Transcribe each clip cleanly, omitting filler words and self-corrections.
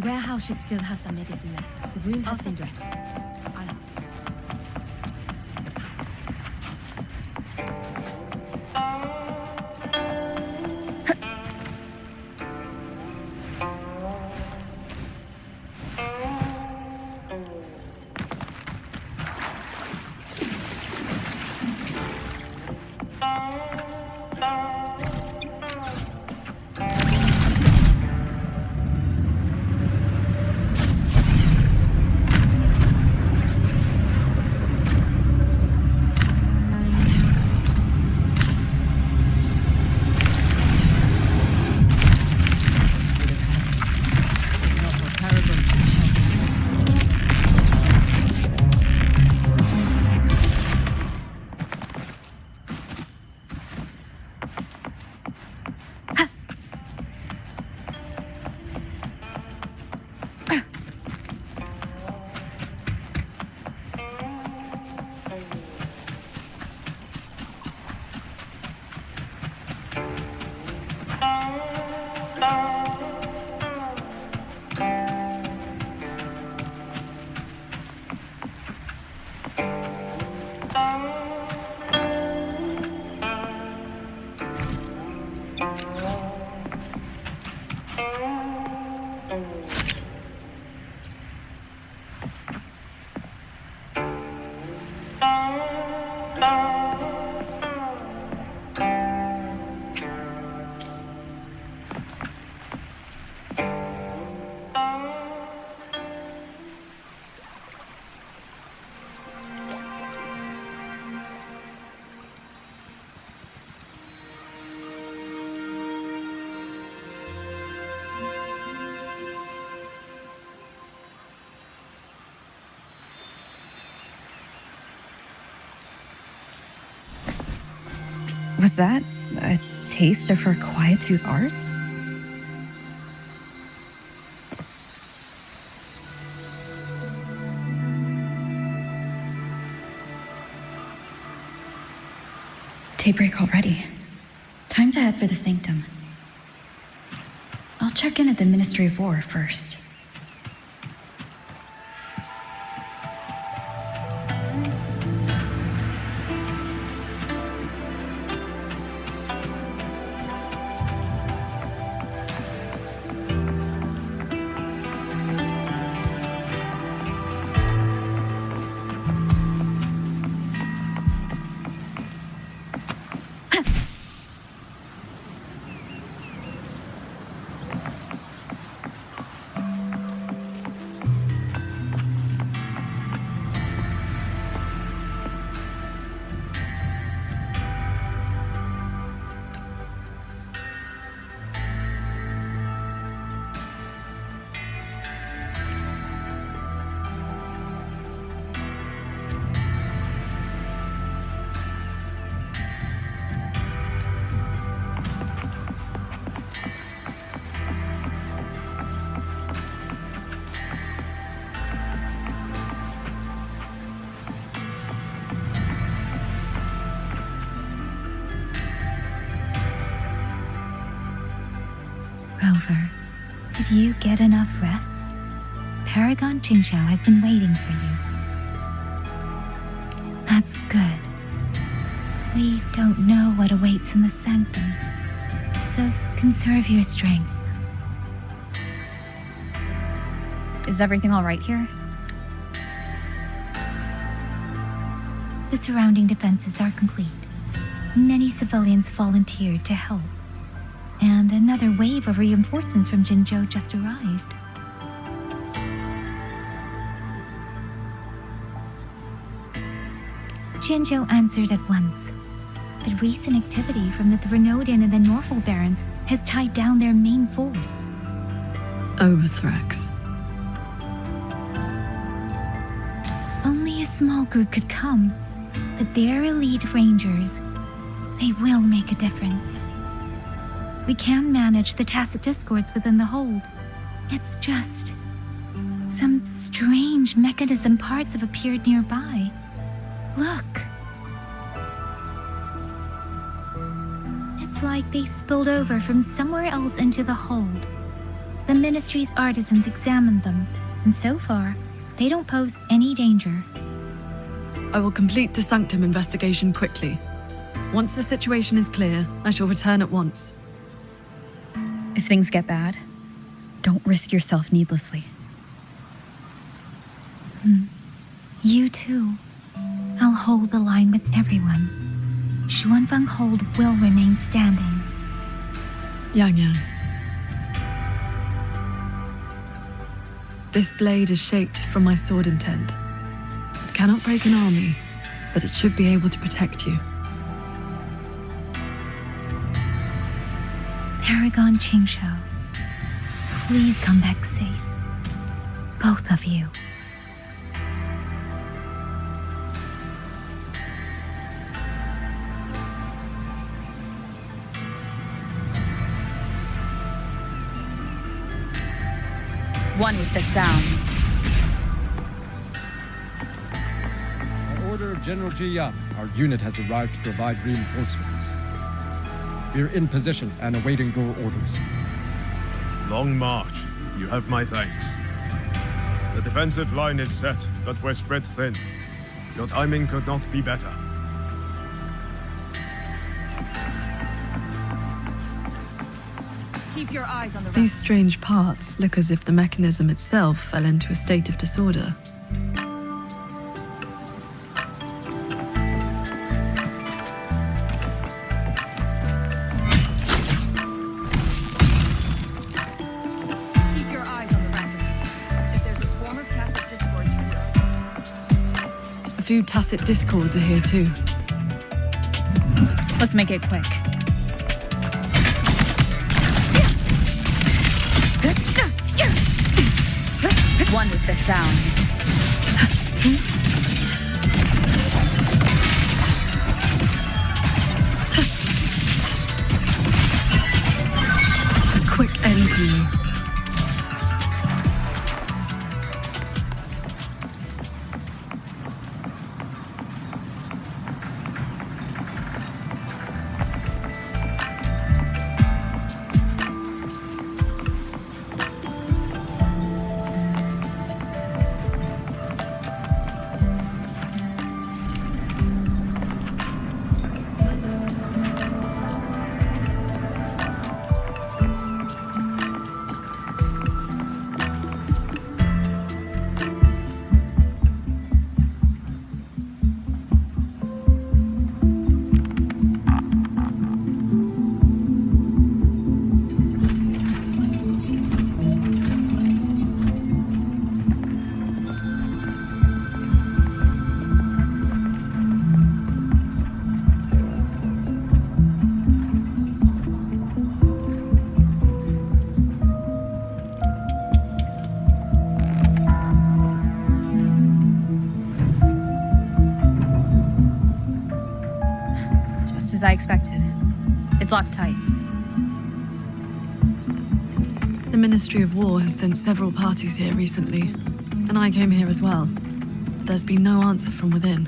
The warehouse should still have some medicine left. The wound has been dressed. Was that a taste of her quietude arts? Daybreak already. Time to head for the sanctum. I'll check in at the Ministry of War first. Rover, did you get enough rest? Paragon Qingxiao has been waiting for you. That's good. We don't know what awaits in the sanctum, so conserve your strength. Is everything all right here? The surrounding defenses are complete. Many civilians volunteered to help, and another wave of reinforcements from Jinzhou just arrived. Jinzhou answered at once. The recent activity from the Threnodian and the Norful Barons has tied down their main force. Overthrex. Only a small group could come, but their elite rangers, they will make a difference. We can manage the tacit discords within the hold. It's just some strange mechanism parts have appeared nearby. Look. It's like they spilled over from somewhere else into the hold. The Ministry's artisans examined them, and so far, they don't pose any danger. I will complete the Sanctum investigation quickly. Once the situation is clear, I shall return at once. If things get bad, don't risk yourself needlessly. You too. I'll hold the line with everyone. Xuanfeng Hold will remain standing. Yang Yang. This blade is shaped from my sword intent. It cannot break an army, but it should be able to protect you. Paragon Qingshou, please come back safe. Both of you. One with the sounds. By order of General Ji Yan, our unit has arrived to provide reinforcements. We're in position and awaiting your orders. Long march. You have my thanks. The defensive line is set, but we're spread thin. Your timing could not be better. Keep your eyes on the These strange parts look as if the mechanism itself fell into a state of disorder. Keep your eyes on the raptor. If there's a swarm of tacit discords headed over. A few tacit discords are here too. Let's make it quick. One with the sounds. A quick end to you. As I expected. It's locked tight. The Ministry of War has sent several parties here recently, and I came here as well. But there's been no answer from within.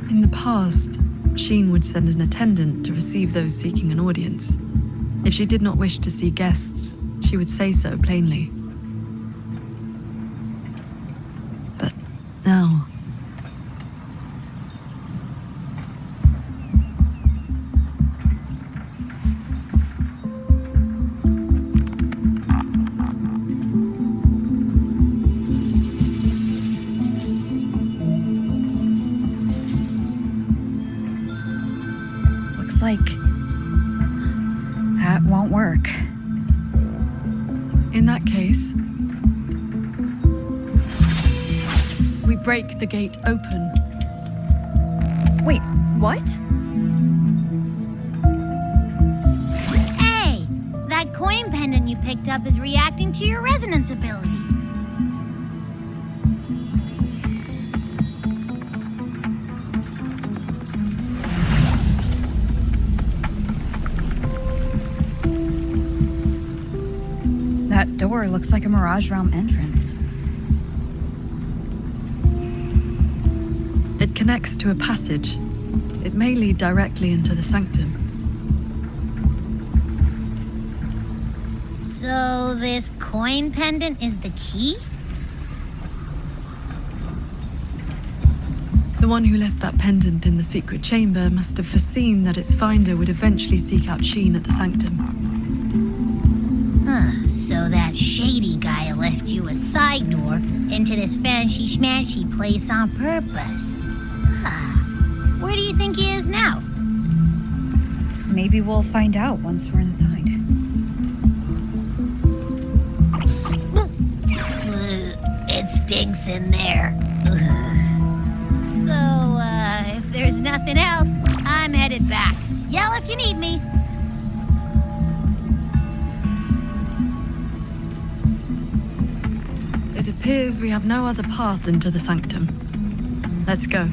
In the past, Sheen would send an attendant to receive those seeking an audience. If she did not wish to see guests, she would say so plainly. But now... Looks like that won't work. In that case, we break the gate open. Wait, what? Hey! That coin pendant you picked up is reacting to your resonance ability. That door looks like a Mirage Realm entrance. It connects to a passage. It may lead directly into the sanctum. So this coin pendant is the key? The one who left that pendant in the secret chamber must have foreseen that its finder would eventually seek out Sheen at the sanctum. So that shady guy left you a side door into this fancy-schmancy place on purpose. Where do you think he is now? Maybe we'll find out once we're inside. It stinks in there. So, if there's nothing else, I'm headed back. Yell if you need me. It appears we have no other path into the sanctum. Let's go.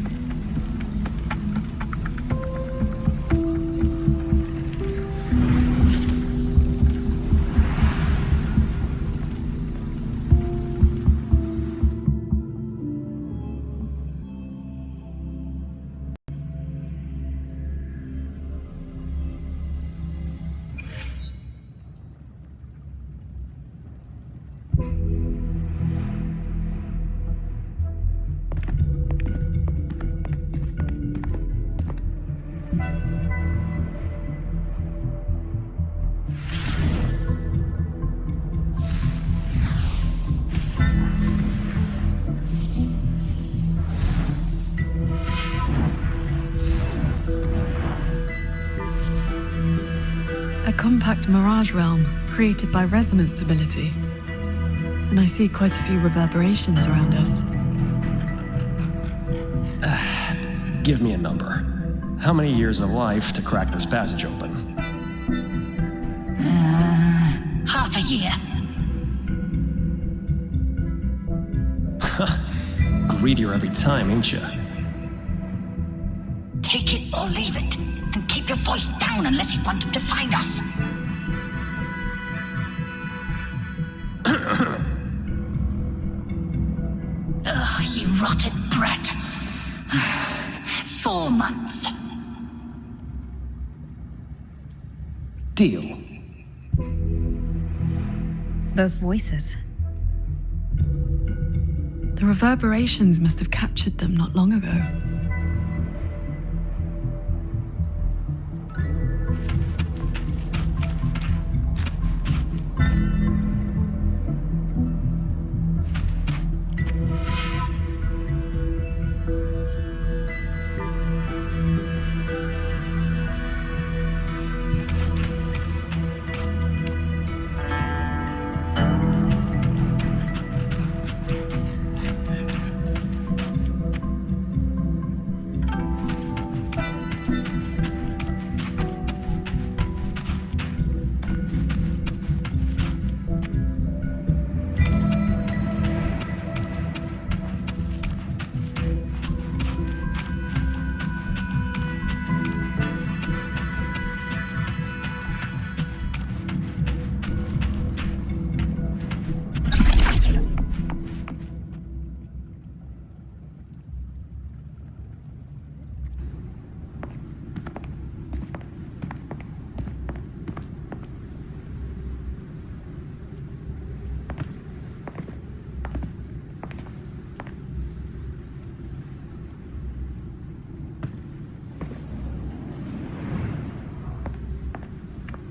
A compact mirage realm created by resonance ability. And I see quite a few reverberations around us. Give me a number. How many years of life to crack this passage open? Half a year. Greedier every time, ain't ya? Take it or leave it. And keep your voice down unless you want him to find us. Ugh, you rotted brat. 4 months. Deal. Those voices. The reverberations must have captured them not long ago.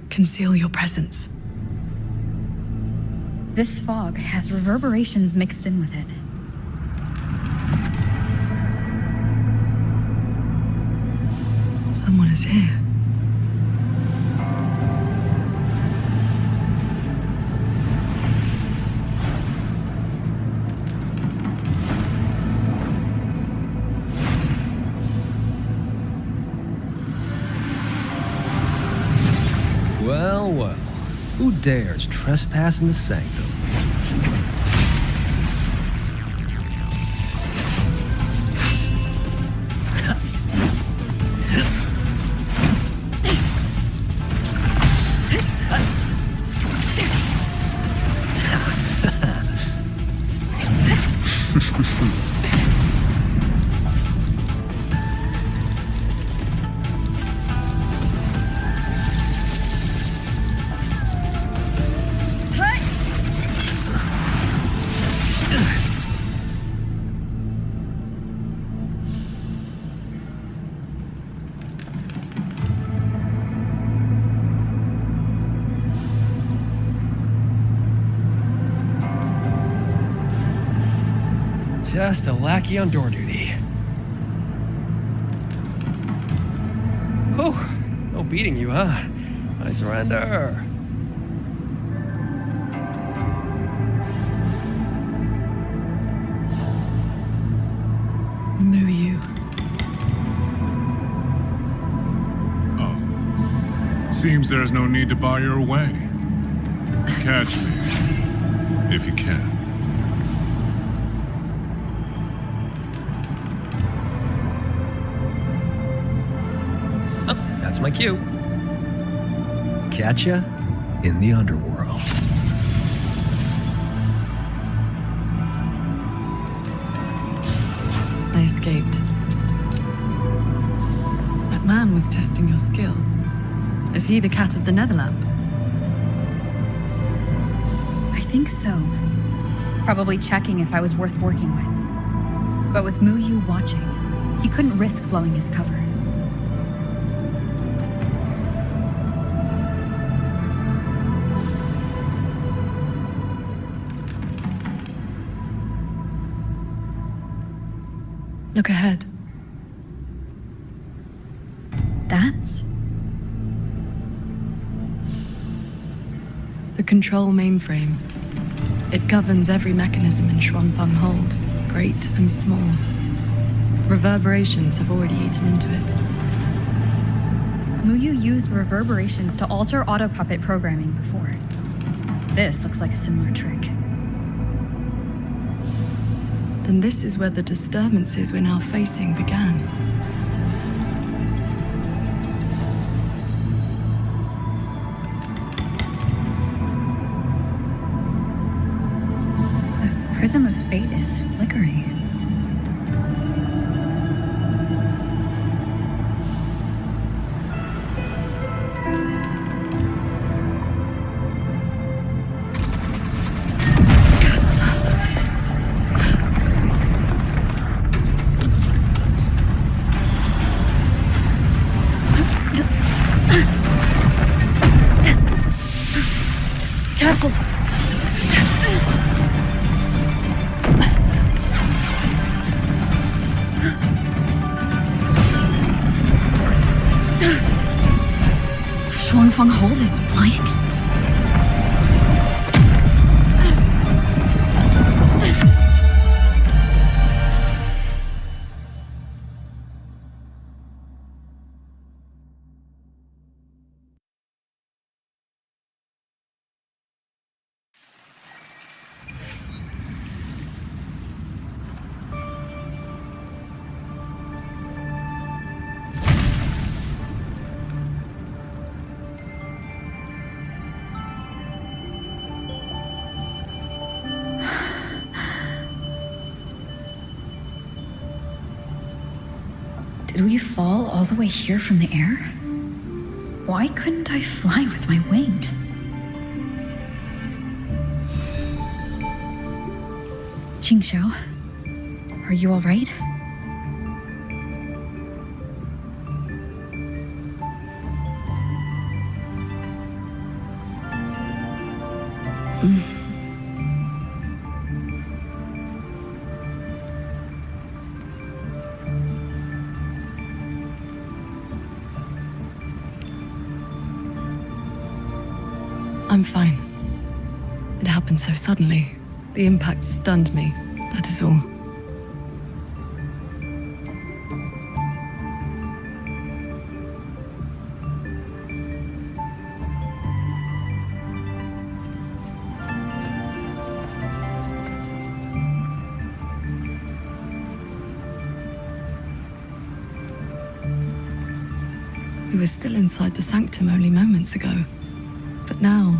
Conceal your presence. This fog has reverberations mixed in with it. Someone is here. Well, well. Who dares trespass in the sanctum? Just a lackey on door duty. Whew, no beating you, huh? I surrender. Muyu. Oh. Seems there's no need to bar your way. Catch me, if you can. Oh, that's my cue. Catch ya in the underworld. They escaped. That man was testing your skill. Is he the cat of the Netherland? I think so. Probably checking if I was worth working with. But with Muyu watching, he couldn't risk blowing his cover. Look ahead. That's... The control mainframe. It governs every mechanism in Xuanfang Hold, great and small. Reverberations have already eaten into it. Muyu used reverberations to alter auto-puppet programming before. This looks like a similar trick. Then this is where the disturbances we're now facing began. The prism of fate is flickering. Careful! Xuanfang Hold is flying? Did we fall all the way here from the air? Why couldn't I fly with my wing? Qingxiao, are you all right? I'm fine. It happened so suddenly. The impact stunned me, that is all. We were still inside the sanctum only moments ago. But now...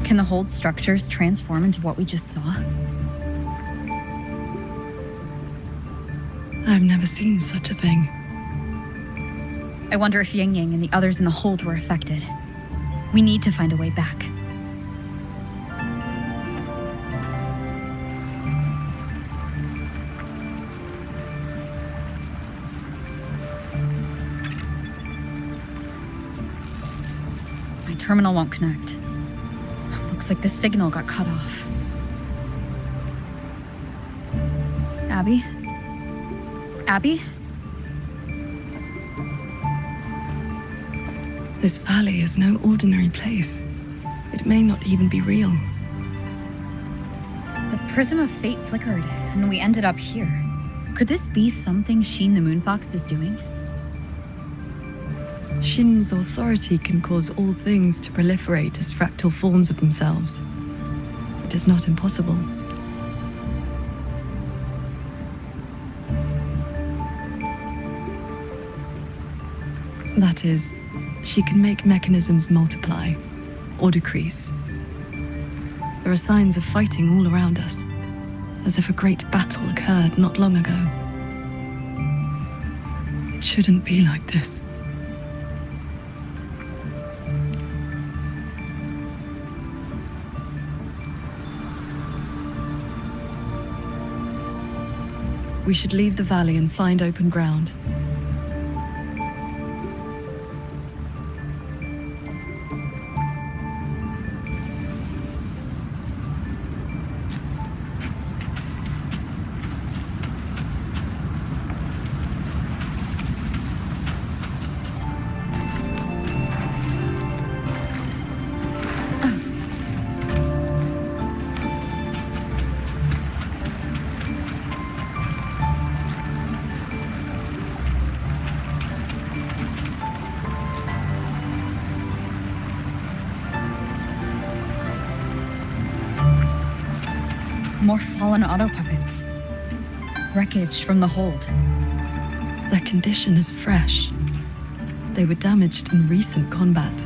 Can the hold structures transform into what we just saw? I've never seen such a thing. I wonder if Yang Yang and the others in the hold were affected. We need to find a way back. My terminal won't connect. Looks like the signal got cut off. Abby? Abby? This valley is no ordinary place. It may not even be real. The prism of fate flickered, and we ended up here. Could this be something Sheen the Moonfox is doing? Shin's authority can cause all things to proliferate as fractal forms of themselves. It is not impossible. That is, she can make mechanisms multiply or decrease. There are signs of fighting all around us, as if a great battle occurred not long ago. It shouldn't be like this. We should leave the valley and find open ground. More fallen auto puppets. Wreckage from the hold. Their condition is fresh. They were damaged in recent combat.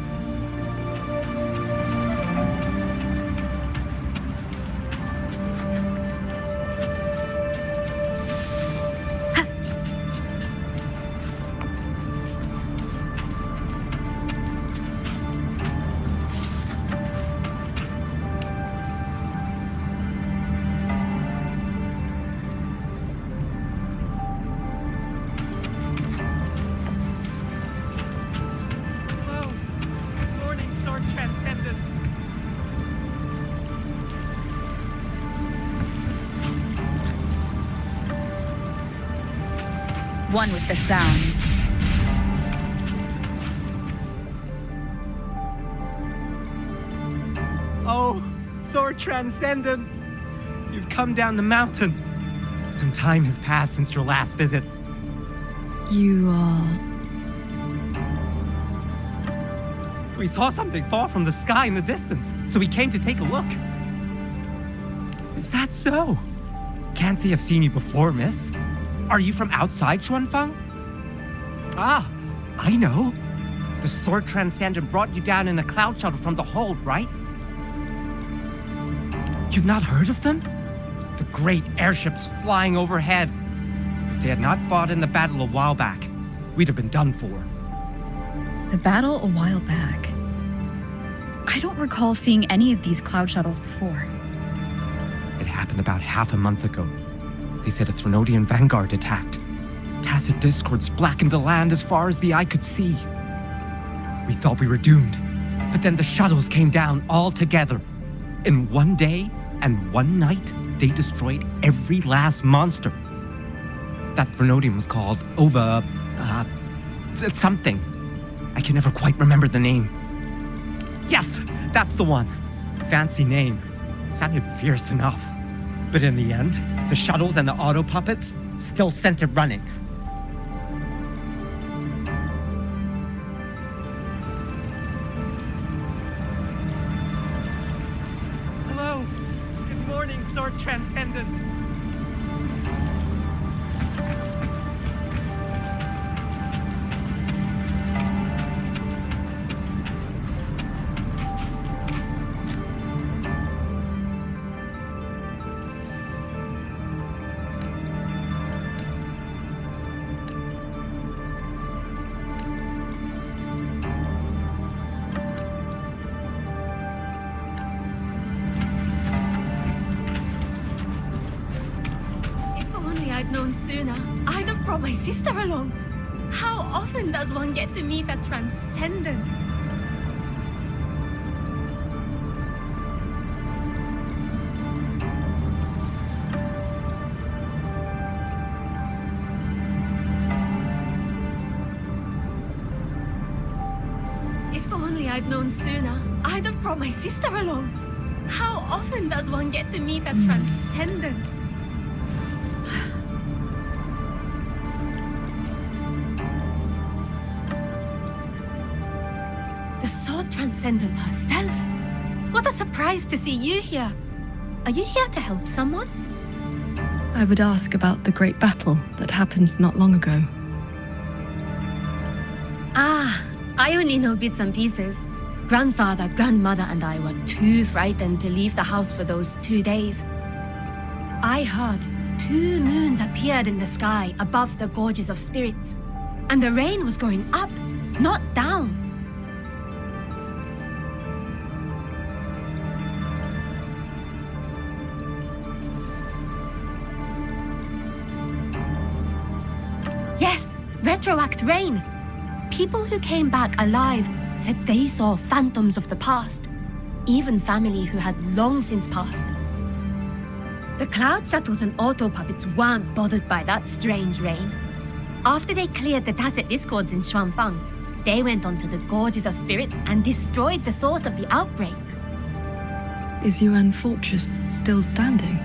One with the sounds. Oh, Sword Transcendent! You've come down the mountain. Some time has passed since your last visit. You are... We saw something fall from the sky in the distance, so we came to take a look. Is that so? Can't say I've seen you before, miss. Are you from outside Xuanfang? Ah, I know. The Sword Transcendent brought you down in a cloud shuttle from the hold, right? You've not heard of them? The great airships flying overhead. If they had not fought in the battle a while back, we'd have been done for. The battle a while back. I don't recall seeing any of these cloud shuttles before. It happened about half a month ago. They said a Threnodian vanguard attacked. Tacit discords blackened the land as far as the eye could see. We thought we were doomed, but then the shuttles came down all together. In one day and one night, they destroyed every last monster. That Threnodian was called something. I can never quite remember the name. Yes, that's the one. Fancy name. Sounded fierce enough. But in the end, the shuttles and the auto puppets still sent it running. Hello. Good morning, Sword Transcendent. I'd known sooner, I'd have brought my sister along. How often does one get to meet a transcendent? I'd known sooner, I'd have brought my sister along. How often does one get to meet a transcendent? The sword transcendent herself. What a surprise to see you here. Are you here to help someone? I would ask about the great battle that happened not long ago. Ah, I only know bits and pieces. Grandfather, grandmother, and I were too frightened to leave the house for those 2 days. I heard 2 moons appeared in the sky above the gorges of spirits, and the rain was going up, not down. Yes, retroact rain. People who came back alive said they saw phantoms of the past, even family who had long since passed. The cloud shuttles and auto puppets weren't bothered by that strange rain. After they cleared the tacit discords in Xuanfang, they went onto the gorges of spirits and destroyed the source of the outbreak. Is Yuan Fortress still standing?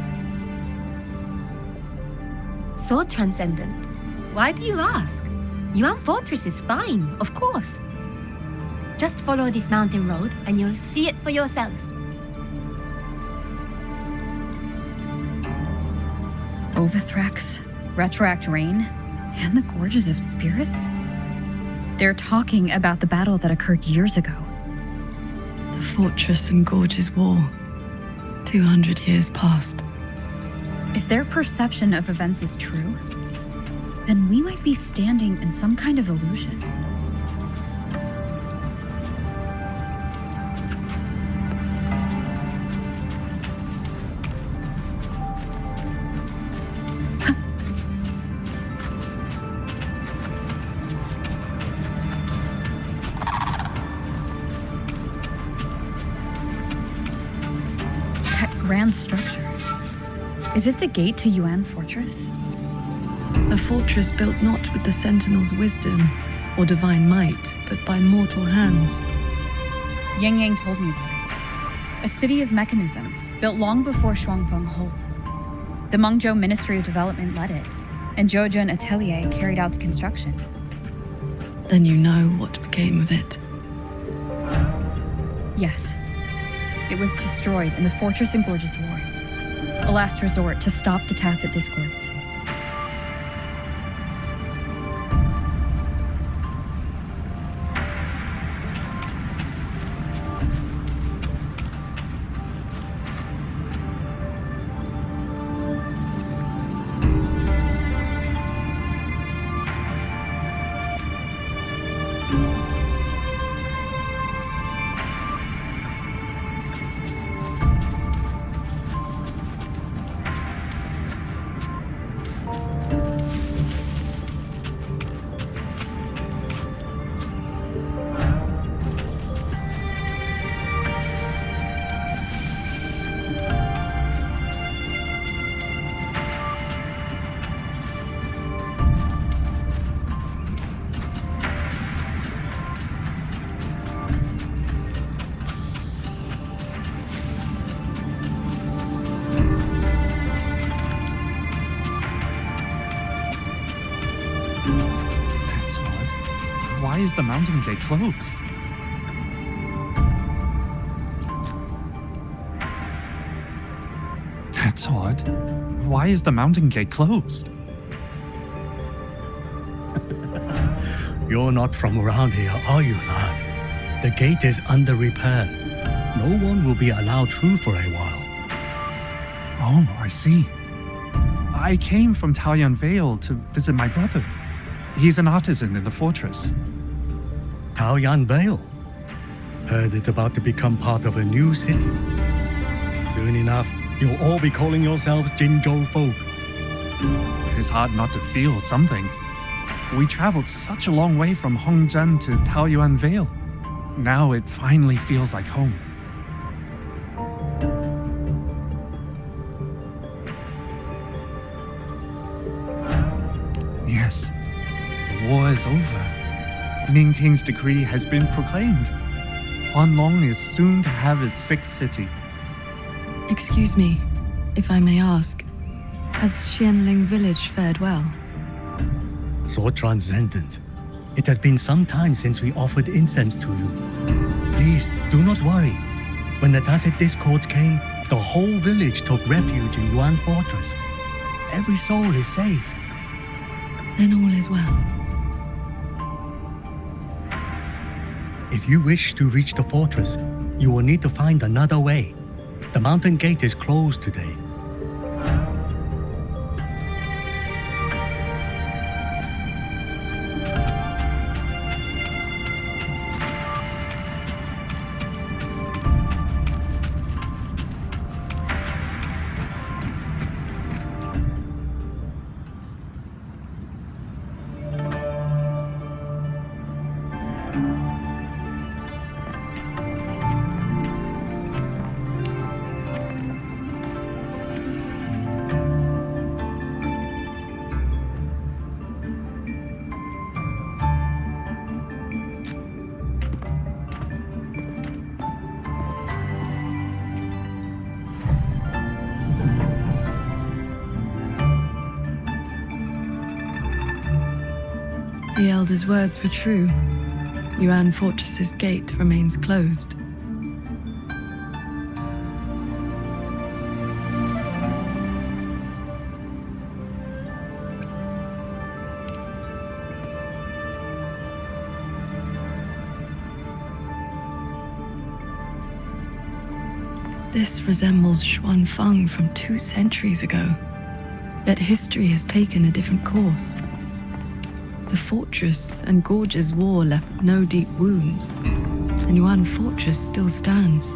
So transcendent. Why do you ask? Yuan Fortress is fine, of course. Just follow this mountain road and you'll see it for yourself. Overthrax, Retroact Rain, and the Gorges of Spirits? They're talking about the battle that occurred years ago. The Fortress and Gorges War. 200 years past. If their perception of events is true, then we might be standing in some kind of illusion. That grand structure. Is it the gate to Yuan Fortress? A fortress built not with the Sentinel's wisdom or divine might, but by mortal hands. Yang Yang told me about it. A city of mechanisms, built long before Shuangfeng Hold. The Mengzhou Ministry of Development led it, and Zhouzhen Atelier carried out the construction. Then you know what became of it. Yes. It was destroyed in the Fortress and Gorges War. A last resort to stop the tacit discords. That's odd. Why is the mountain gate closed? That's odd. Why is the mountain gate closed? You're not from around here, are you, lad? The gate is under repair. No one will be allowed through for a while. Oh, I see. I came from Taoyuan Vale to visit my brother. He's an artisan in the fortress. Taoyuan Vale? Heard it's about to become part of a new city. Soon enough, you'll all be calling yourselves Jinzhou folk. It's hard not to feel something. We traveled such a long way from Hongzhen to Taoyuan Vale. Now it finally feels like home. Yes, the war is over. Ning King's decree has been proclaimed. Huanlong is soon to have its sixth city. Excuse me, if I may ask, has Xianling village fared well? So transcendent. It has been some time since we offered incense to you. Please, do not worry. When the Tacit Discords came, the whole village took refuge in Yuan Fortress. Every soul is safe. Then all is well. If you wish to reach the fortress, you will need to find another way. The mountain gate is closed today. The Elder's words were true. Yuan Fortress's gate remains closed. This resembles Xuanfeng from 2 centuries ago. Yet history has taken a different course. The fortress and Gorge's war left no deep wounds, and Yuan Fortress still stands.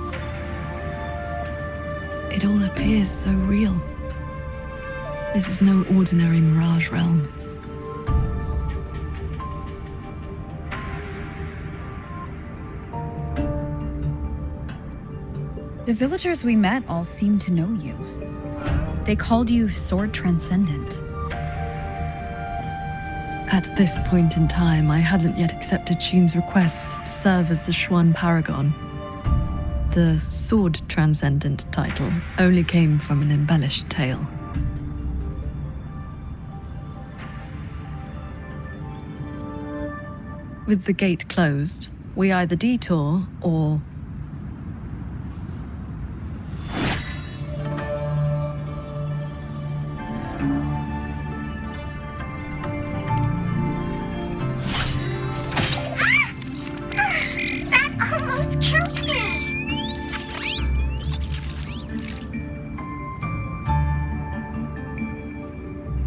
It all appears so real. This is no ordinary mirage realm. The villagers we met all seemed to know you. They called you Sword Transcendent. At this point in time, I hadn't yet accepted Xin's request to serve as the Xuan Paragon. The Sword Transcendent title only came from an embellished tale. With the gate closed, we either detour or...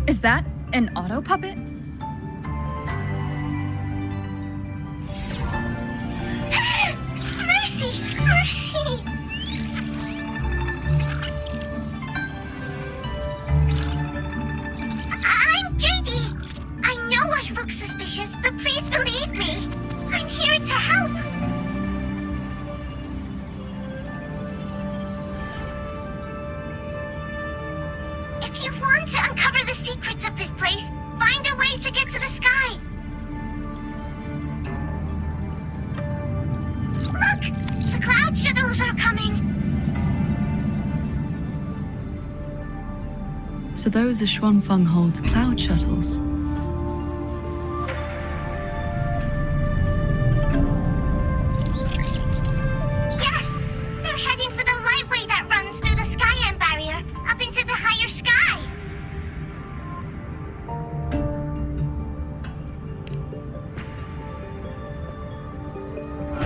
Is that an auto puppet? Mercy! Mercy! I'm JD. I know I look suspicious, but please believe me. I'm here to help. If you want to uncover the secrets of this place, find a way to get to the sky. Look! The cloud shuttles are coming. So those are Xuanfeng holds cloud shuttles. Yes! They're heading for the lightway that runs through the Skyend barrier up into the higher sky.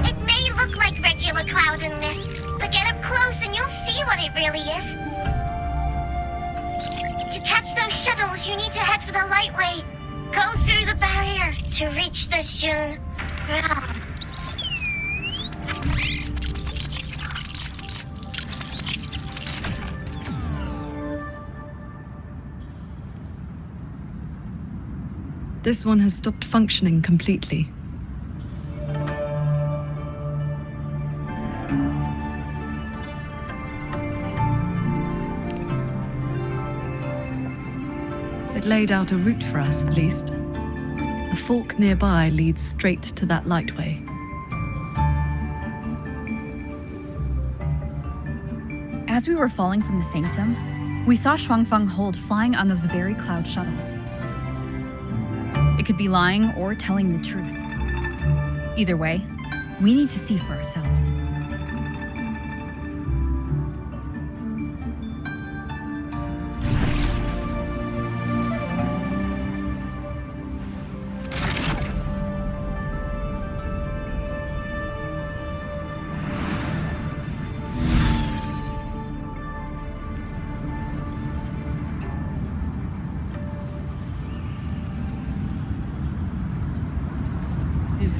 It may look like regular cloud and mist, but get up close and you'll see what it really is. To catch those shuttles, you need to head for the lightway. Go through the barrier to reach the Jun realm. This one has stopped functioning completely. It laid out a route for us, at least. A fork nearby leads straight to that lightway. As we were falling from the sanctum, we saw Shuangfeng Hold flying on those very cloud shuttles. It could be lying or telling the truth. Either way, we need to see for ourselves.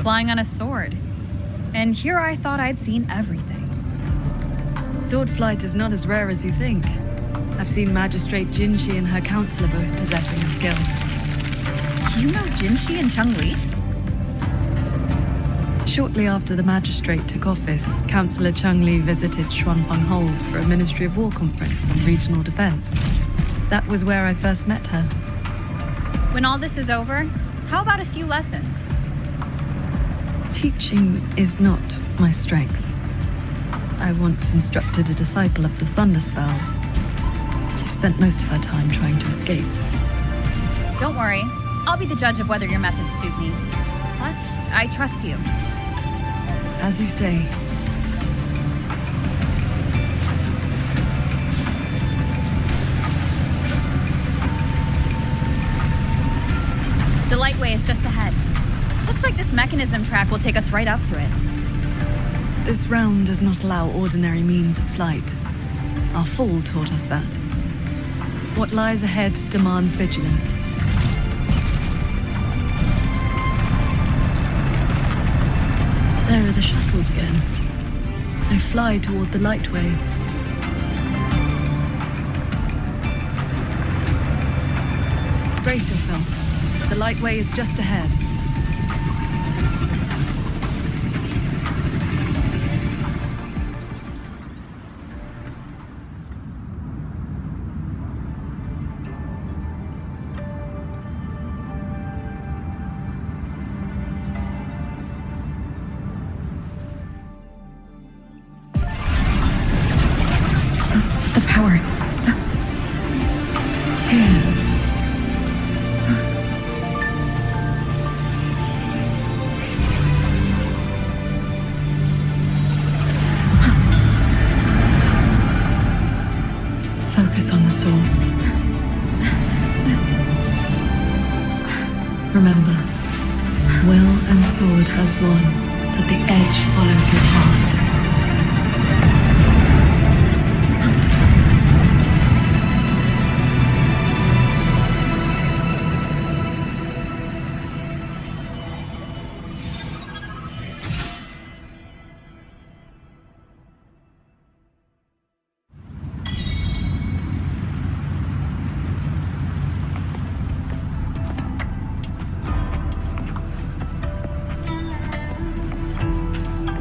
Flying on a sword. And here I thought I'd seen everything. Sword flight is not as rare as you think. I've seen Magistrate Jinshi and her counselor both possessing the skill. You know Jinshi and Cheng-Li? Shortly after the magistrate took office, Councillor Cheng-Li visited Xuanfeng Hold for a Ministry of War conference on regional defense. That was where I first met her. When all this is over, how about a few lessons? Teaching is not my strength. I once instructed a disciple of the Thunder Spells. She spent most of her time trying to escape. Don't worry. I'll be the judge of whether your methods suit me. Plus, I trust you. As you say. The lightway is just ahead. Looks like this mechanism track will take us right up to it. This realm does not allow ordinary means of flight. Our fall taught us that. What lies ahead demands vigilance. There are the shuttles again. They fly toward the lightway. Brace yourself. The lightway is just ahead. Focus on the sword. Remember, will and sword has won, but the edge follows your heart.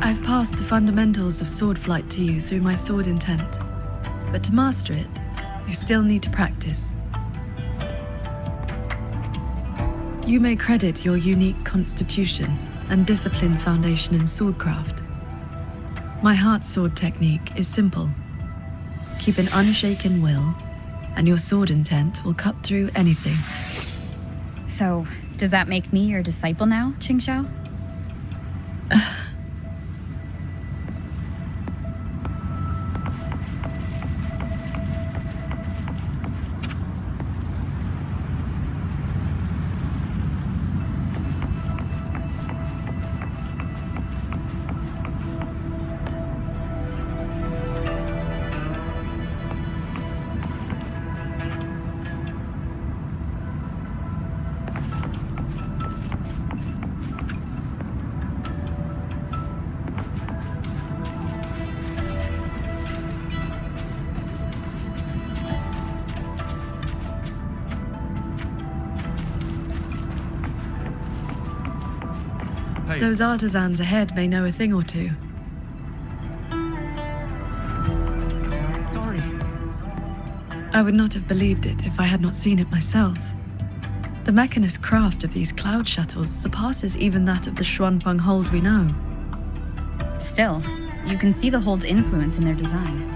I've passed the fundamentals of sword flight to you through my sword intent, but to master it, you still need to practice. You may credit your unique constitution and disciplined foundation in swordcraft. My heart sword technique is simple. Keep an unshaken will, and your sword intent will cut through anything. So, does that make me your disciple now, Qingxiao? Those artisans ahead may know a thing or two. Sorry. I would not have believed it if I had not seen it myself. The mechanist craft of these cloud shuttles surpasses even that of the Xuanfeng Hold we know. Still, you can see the Hold's influence in their design.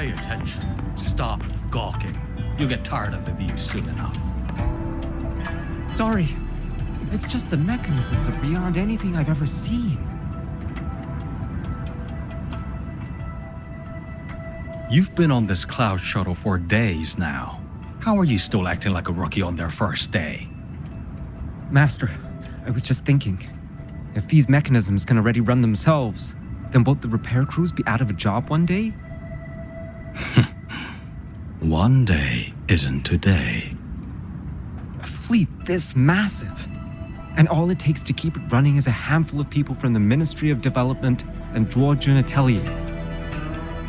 Pay attention. Stop gawking. You'll get tired of the view soon enough. Sorry. It's just the mechanisms are beyond anything I've ever seen. You've been on this cloud shuttle for days now. How are you still acting like a rookie on their first day? Master, I was just thinking. If these mechanisms can already run themselves, then won't the repair crews be out of a job one day? One day isn't today. A fleet this massive. And all it takes to keep it running is a handful of people from the Ministry of Development and Georgian Atelier.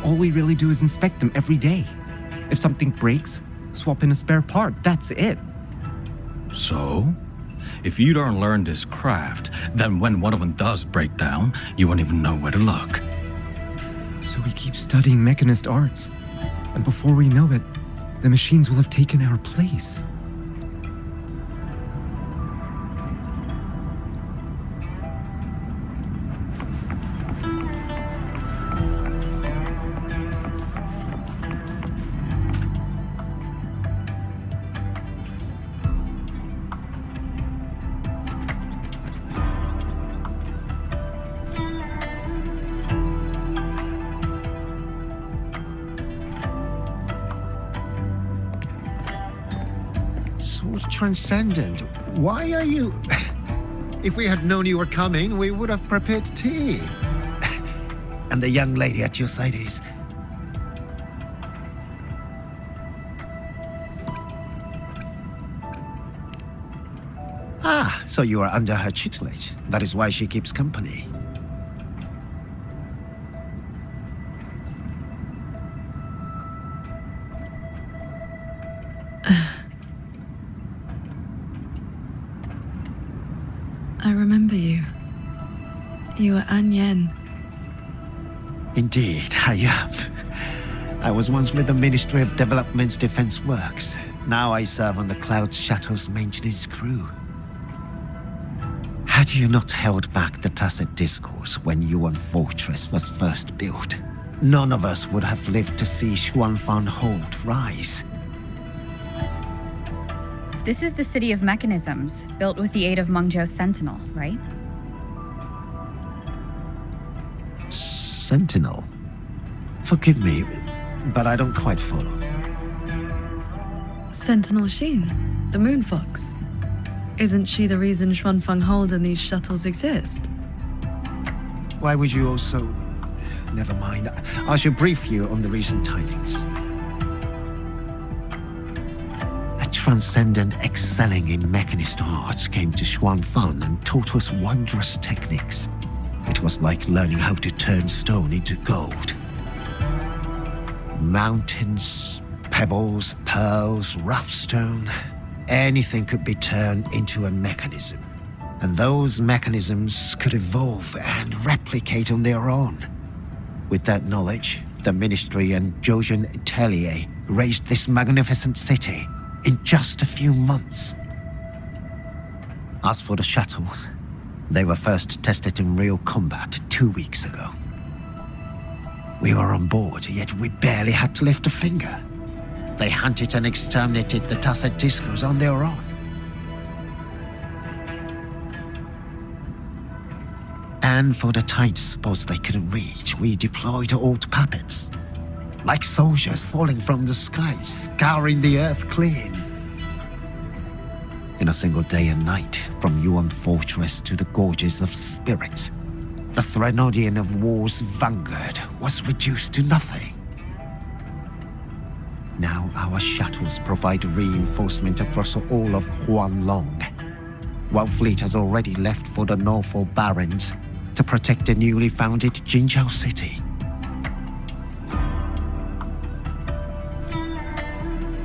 All we really do is inspect them every day. If something breaks, swap in a spare part, that's it. So? If you don't learn this craft, then when one of them does break down, you won't even know where to look. So we keep studying mechanist arts. And before we know it, the machines will have taken our place. Transcendent, why are you... If we had known you were coming, we would have prepared tea. And the young lady at your side is... Ah, so you are under her tutelage. That is why she keeps company. I remember you. You were An Yen. Indeed, I am. I was once with the Ministry of Development's Defense Works. Now I serve on the Cloud Shuttle's maintenance crew. Had you not held back the Tacit Discourse when Yuan Fortress was first built, none of us would have lived to see Xuanfang Hold rise. This is the City of Mechanisms, built with the aid of Mengzhou's Sentinel, right? Sentinel? Forgive me, but I don't quite follow. Sentinel Sheen, the moon fox. Isn't she the reason Xuanfang Hold and these shuttles exist? Why would you also... Never mind. I shall brief you on the recent tidings. A transcendent excelling in mechanist arts came to Xuanfang and taught us wondrous techniques. It was like learning how to turn stone into gold. Mountains, pebbles, pearls, rough stone. Anything could be turned into a mechanism. And those mechanisms could evolve and replicate on their own. With that knowledge, the Ministry and Georgian Atelier raised this magnificent city in just a few months. As for the shuttles, they were first tested in real combat 2 weeks ago. We were on board, yet we barely had to lift a finger. They hunted and exterminated the Tacit Discos on their own. And for the tight spots they couldn't reach, we deployed old puppets. Like soldiers falling from the sky, scouring the earth clean. In a single day and night, from Yuan Fortress to the Gorges of Spirits, the Threnodian of War's vanguard was reduced to nothing. Now our shuttles provide reinforcement across all of Huanglong, while fleet has already left for the Norfolk Barrens to protect the newly founded Jinzhou city.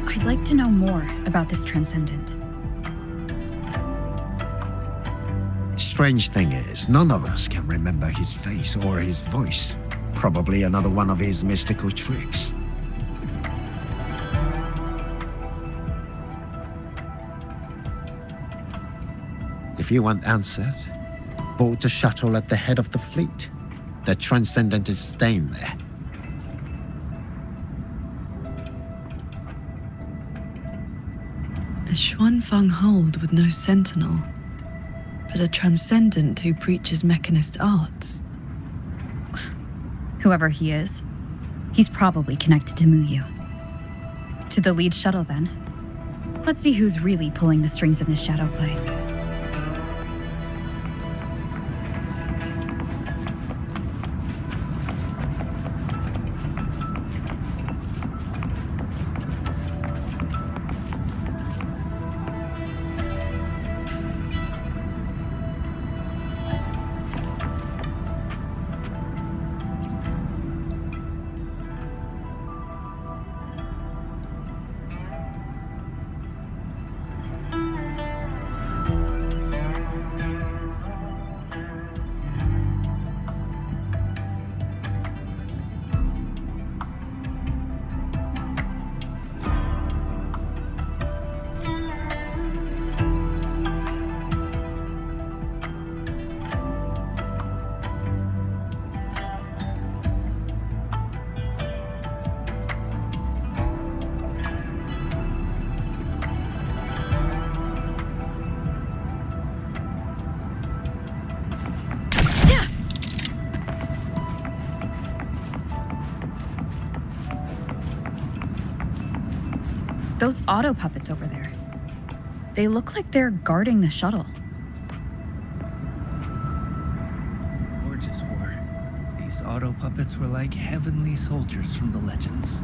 I'd like to know more about this Transcendent. Strange thing is, none of us can remember his face or his voice. Probably another one of his mystical tricks. If you want answers, board the shuttle at the head of the fleet. The Transcendent is staying there. A Xuanfang hold with no sentinel, but a transcendent who preaches mechanist arts. Whoever he is, he's probably connected to Muyu. To the lead shuttle, then. Let's see who's really pulling the strings in this shadow play. Those auto puppets over there. They look like they're guarding the shuttle. Gorgeous war. These auto puppets were like heavenly soldiers from the legends.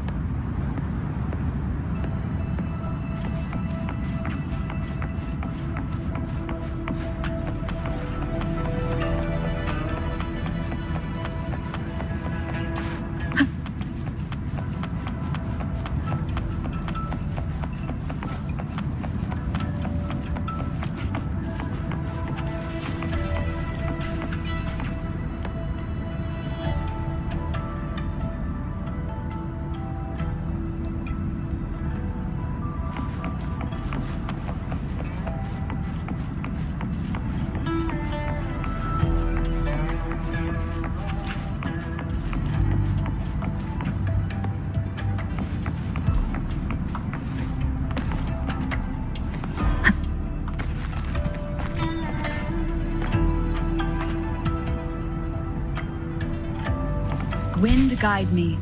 Wind guide me.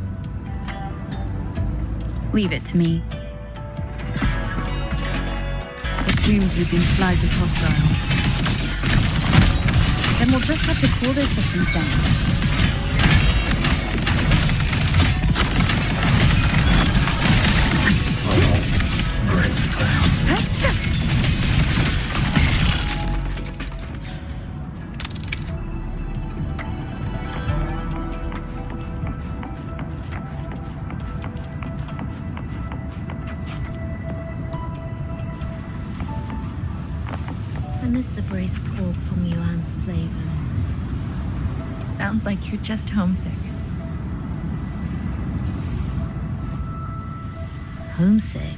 Leave it to me. It seems we've been flagged as hostiles. Then we'll just have to cool their systems down. I miss the braised pork from Yuan's flavors. Sounds like you're just homesick. Homesick?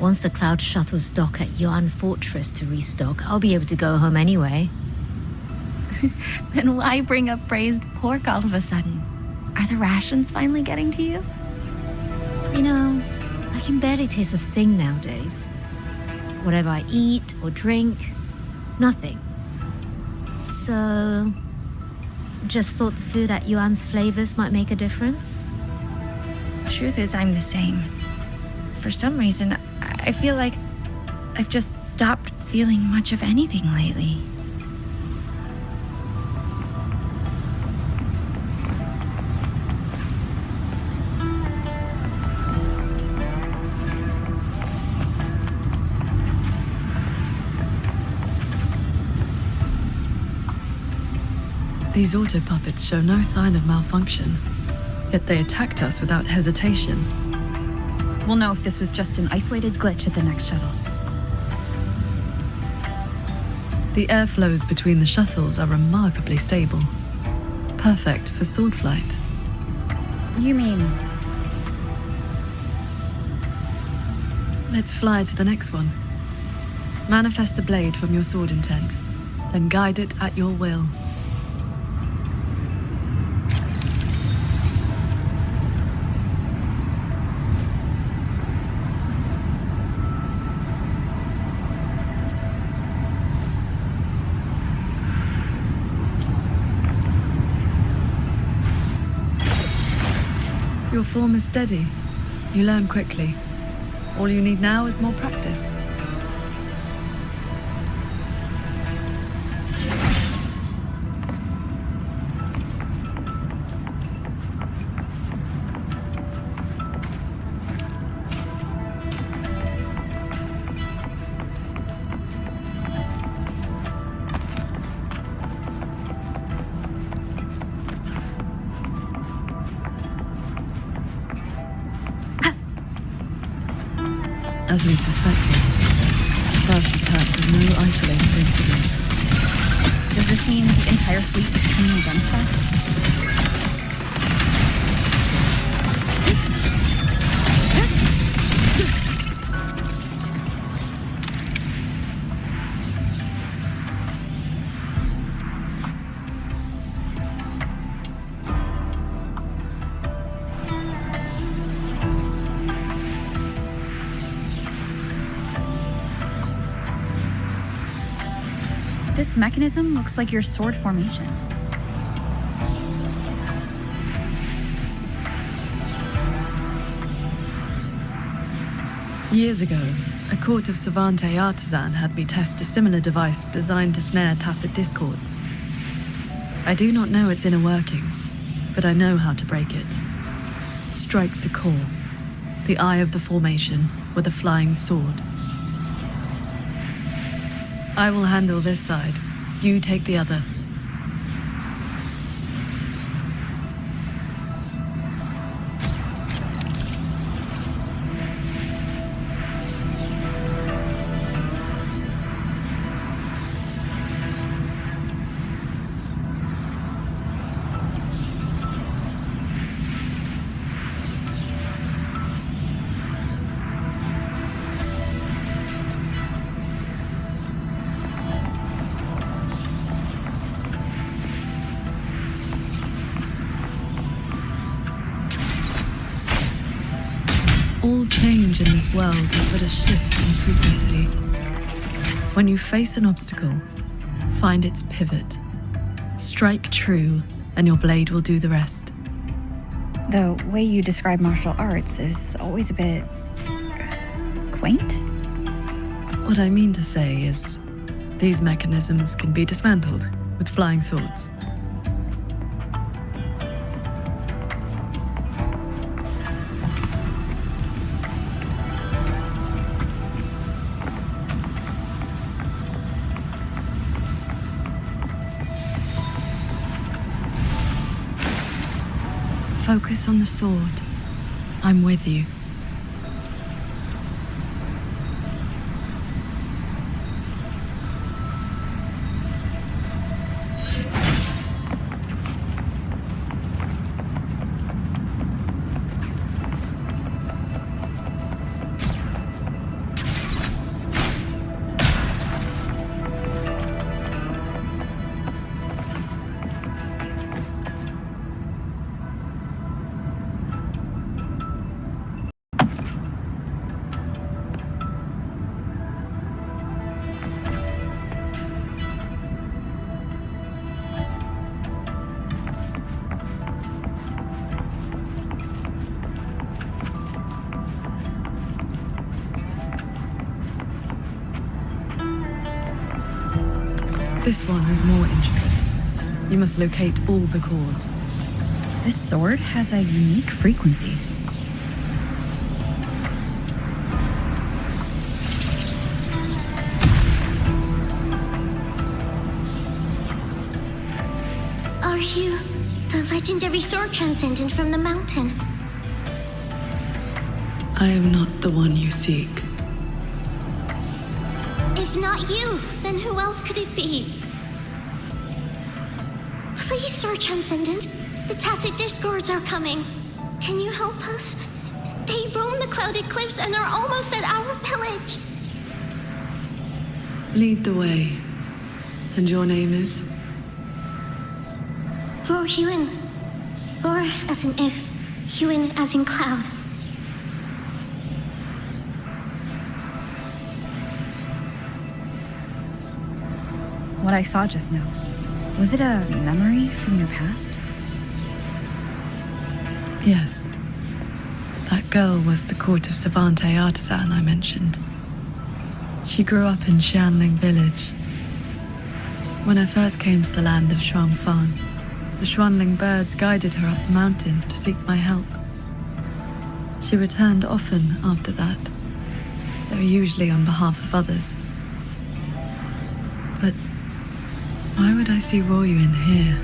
Once the cloud shuttles dock at Yuan Fortress to restock, I'll be able to go home anyway. Then why bring up braised pork all of a sudden? Are the rations finally getting to you? You know, I can barely taste a thing nowadays. Whatever I eat or drink, nothing. So, just thought the food at Yuan's flavors might make a difference? Truth is, I'm the same. For some reason, I feel like I've just stopped feeling much of anything lately. These auto puppets show no sign of malfunction, yet they attacked us without hesitation. We'll know if this was just an isolated glitch at the next shuttle. The airflows between the shuttles are remarkably stable. Perfect for sword flight. You mean? Let's fly to the next one. Manifest a blade from your sword intent, then guide it at your will. Your form is steady. You learn quickly. All you need now is more practice. As we suspected, the first attack was no isolated incident. Does this mean the entire fleet is coming against us? This mechanism looks like your sword formation. Years ago, a court of Savante artisan had me test a similar device designed to snare tacit discords. I do not know its inner workings, but I know how to break it. Strike the core, the eye of the formation, with a flying sword. I will handle this side. You take the other. All change in this world is but a shift in frequency. When you face an obstacle, find its pivot. Strike true, and your blade will do the rest. The way you describe martial arts is always a bit quaint. What I mean to say is, these mechanisms can be dismantled with flying swords. Focus on the sword. I'm with you. This one is more intricate. You must locate all the cores. This sword has a unique frequency. Are you the legendary sword transcendent from the mountain? I am not the one you seek. If not you, then who else could it be? Please, Sword Transcendent. The Tacit Discords are coming. Can you help us? They roam the clouded cliffs and are almost at our village. Lead the way. And your name is? For Huin. For as in if, Huin as in cloud. What I saw just now, was it a memory from your past? Yes. That girl was the court of Savante artisan I mentioned. She grew up in Xianling village. When I first came to the land of Shuangfang, the Xuanling birds guided her up the mountain to seek my help. She returned often after that, though usually on behalf of others. But why would I see Royu in here?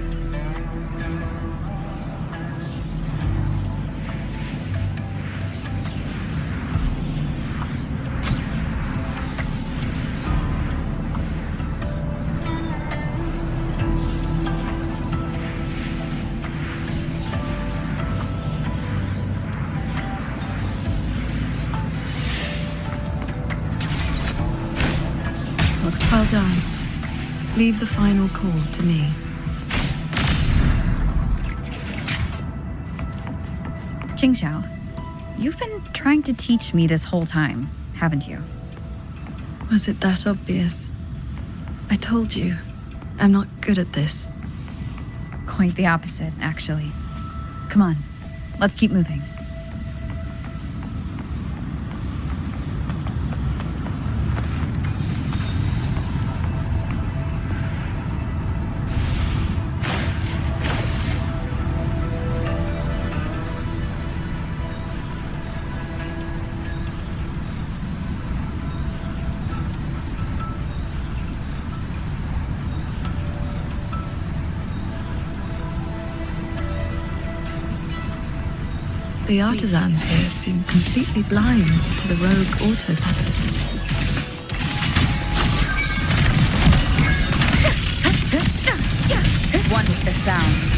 Well done. Leave the final call to me. Qingxiao, you've been trying to teach me this whole time, haven't you? Was it that obvious? I told you, I'm not good at this. Quite the opposite, actually. Come on, let's keep moving. The artisans here seem completely blind to the rogue auto puppets. One with the sound.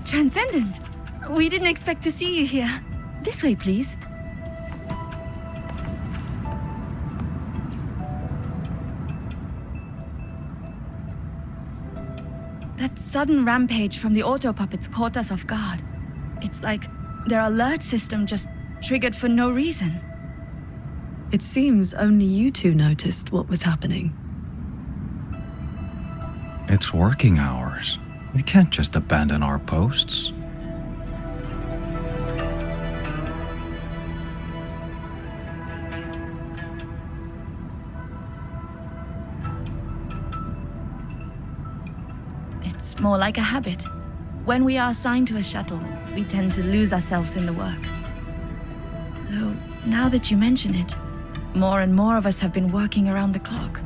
Transcendent! We didn't expect to see you here. This way, please. That sudden rampage from the auto puppets caught us off guard. It's like their alert system just triggered for no reason. It seems only you two noticed what was happening. It's working hours. We can't just abandon our posts. It's more like a habit. When we are assigned to a shuttle, we tend to lose ourselves in the work. Though, now that you mention it, more and more of us have been working around the clock.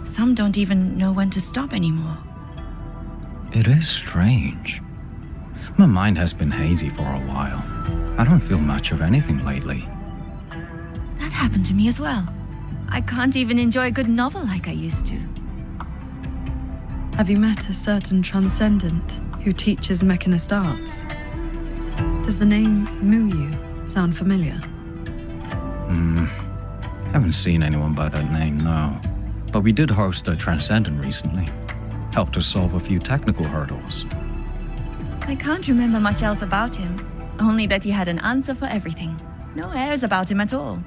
Some don't even know when to stop anymore. It is strange. My mind has been hazy for a while. I don't feel much of anything lately. That happened to me as well. I can't even enjoy a good novel like I used to. Have you met a certain transcendent who teaches mechanist arts? Does the name Muyu sound familiar? Haven't seen anyone by that name, no. But we did host a transcendent recently. Helped us solve a few technical hurdles. I can't remember much else about him. Only that he had an answer for everything. No airs about him at all.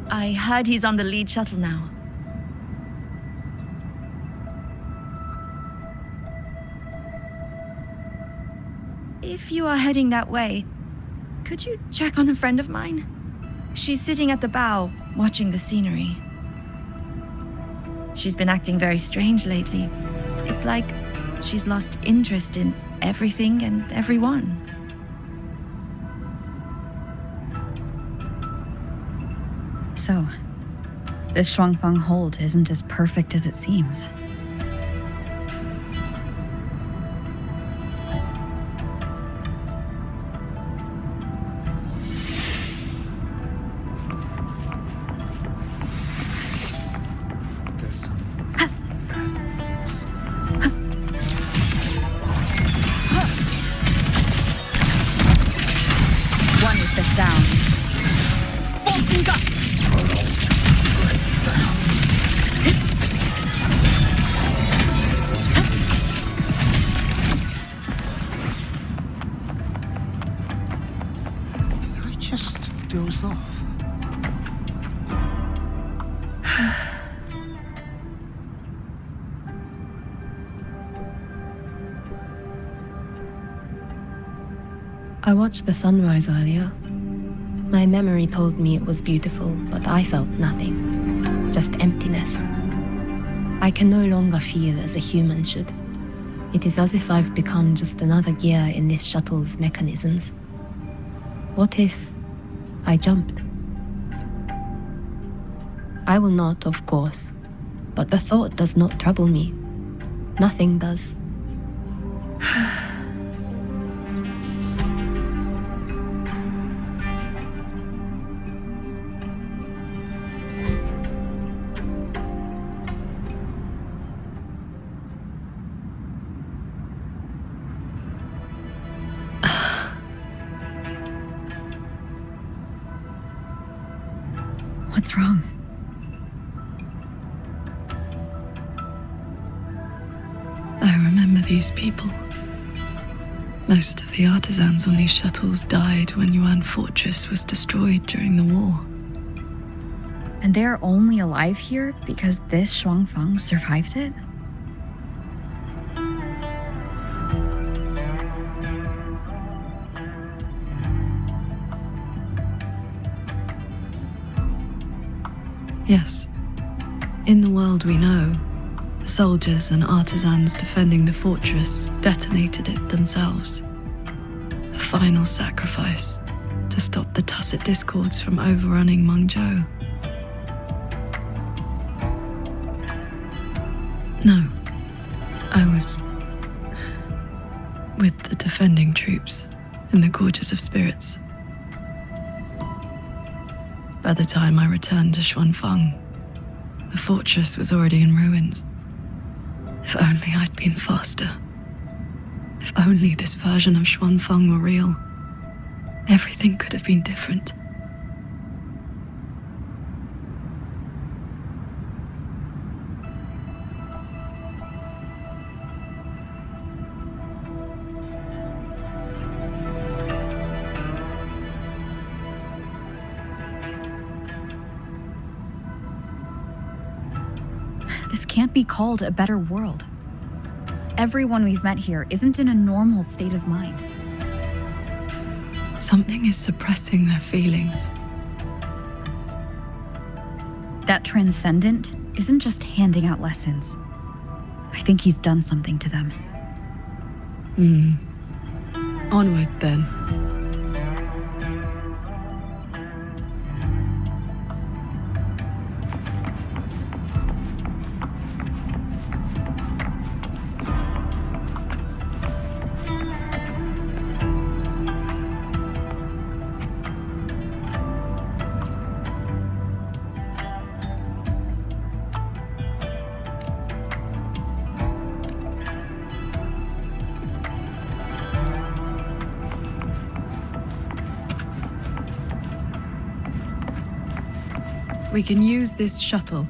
I heard he's on the lead shuttle now. If you are heading that way, could you check on a friend of mine? She's sitting at the bow, watching the scenery. She's been acting very strange lately. It's like she's lost interest in everything and everyone. So, This Shuangfeng hold isn't as perfect as it seems. There's some bad news. One with the sound. Bolts and guts! I just doze off. I watched the sunrise earlier. My memory told me it was beautiful, but I felt nothing. Just emptiness. I can no longer feel as a human should. It is as if I've become just another gear in this shuttle's mechanisms. What if I jumped? I will not, of course, but the thought does not trouble me. Nothing does. What's wrong? I remember these people. Most of the artisans on these shuttles died when Yuan Fortress was destroyed during the war. And they're only alive here because this Shuangfeng survived it? Yes. In the world we know, the soldiers and artisans defending the fortress detonated it themselves. A final sacrifice to stop the Tacit Discords from overrunning Mengzhou. No, I was with the defending troops in the Gorges of Spirits. By the time I returned to Xuanfeng, the fortress was already in ruins. If only I'd been faster. If only this version of Xuanfeng were real. Everything could have been different. This can't be called a better world. Everyone we've met here isn't in a normal state of mind. Something is suppressing their feelings. That transcendent isn't just handing out lessons. I think he's done something to them. Onward, then. We can use this shuttle.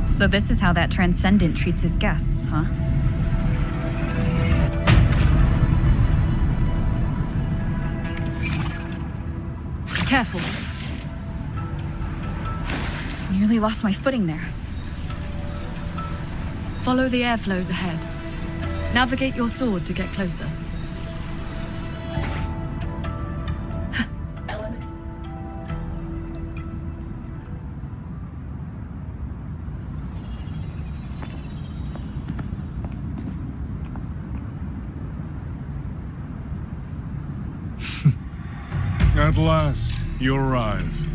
So this is how that transcendent treats his guests, huh? Careful. Nearly lost my footing there. Follow the airflows ahead. Navigate your sword to get closer. At last, you arrive.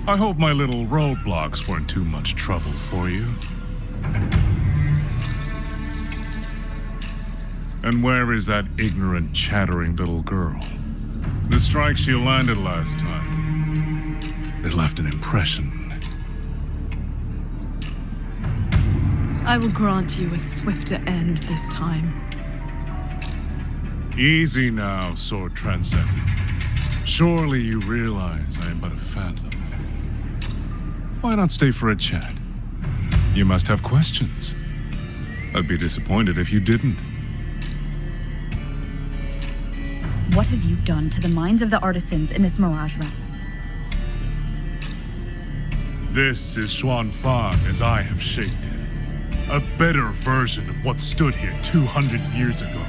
I hope my little roadblocks weren't too much trouble for you. And where is that ignorant, chattering little girl? The strike she landed last time. It left an impression. I will grant you a swifter end this time. Easy now, Sword Transcendent. Surely you realize I am but a phantom. Why not stay for a chat? You must have questions. I'd be disappointed if you didn't. What have you done to the minds of the artisans in this Mirage realm? This is Xuanfang as I have shaped it. A better version of what stood here 200 years ago.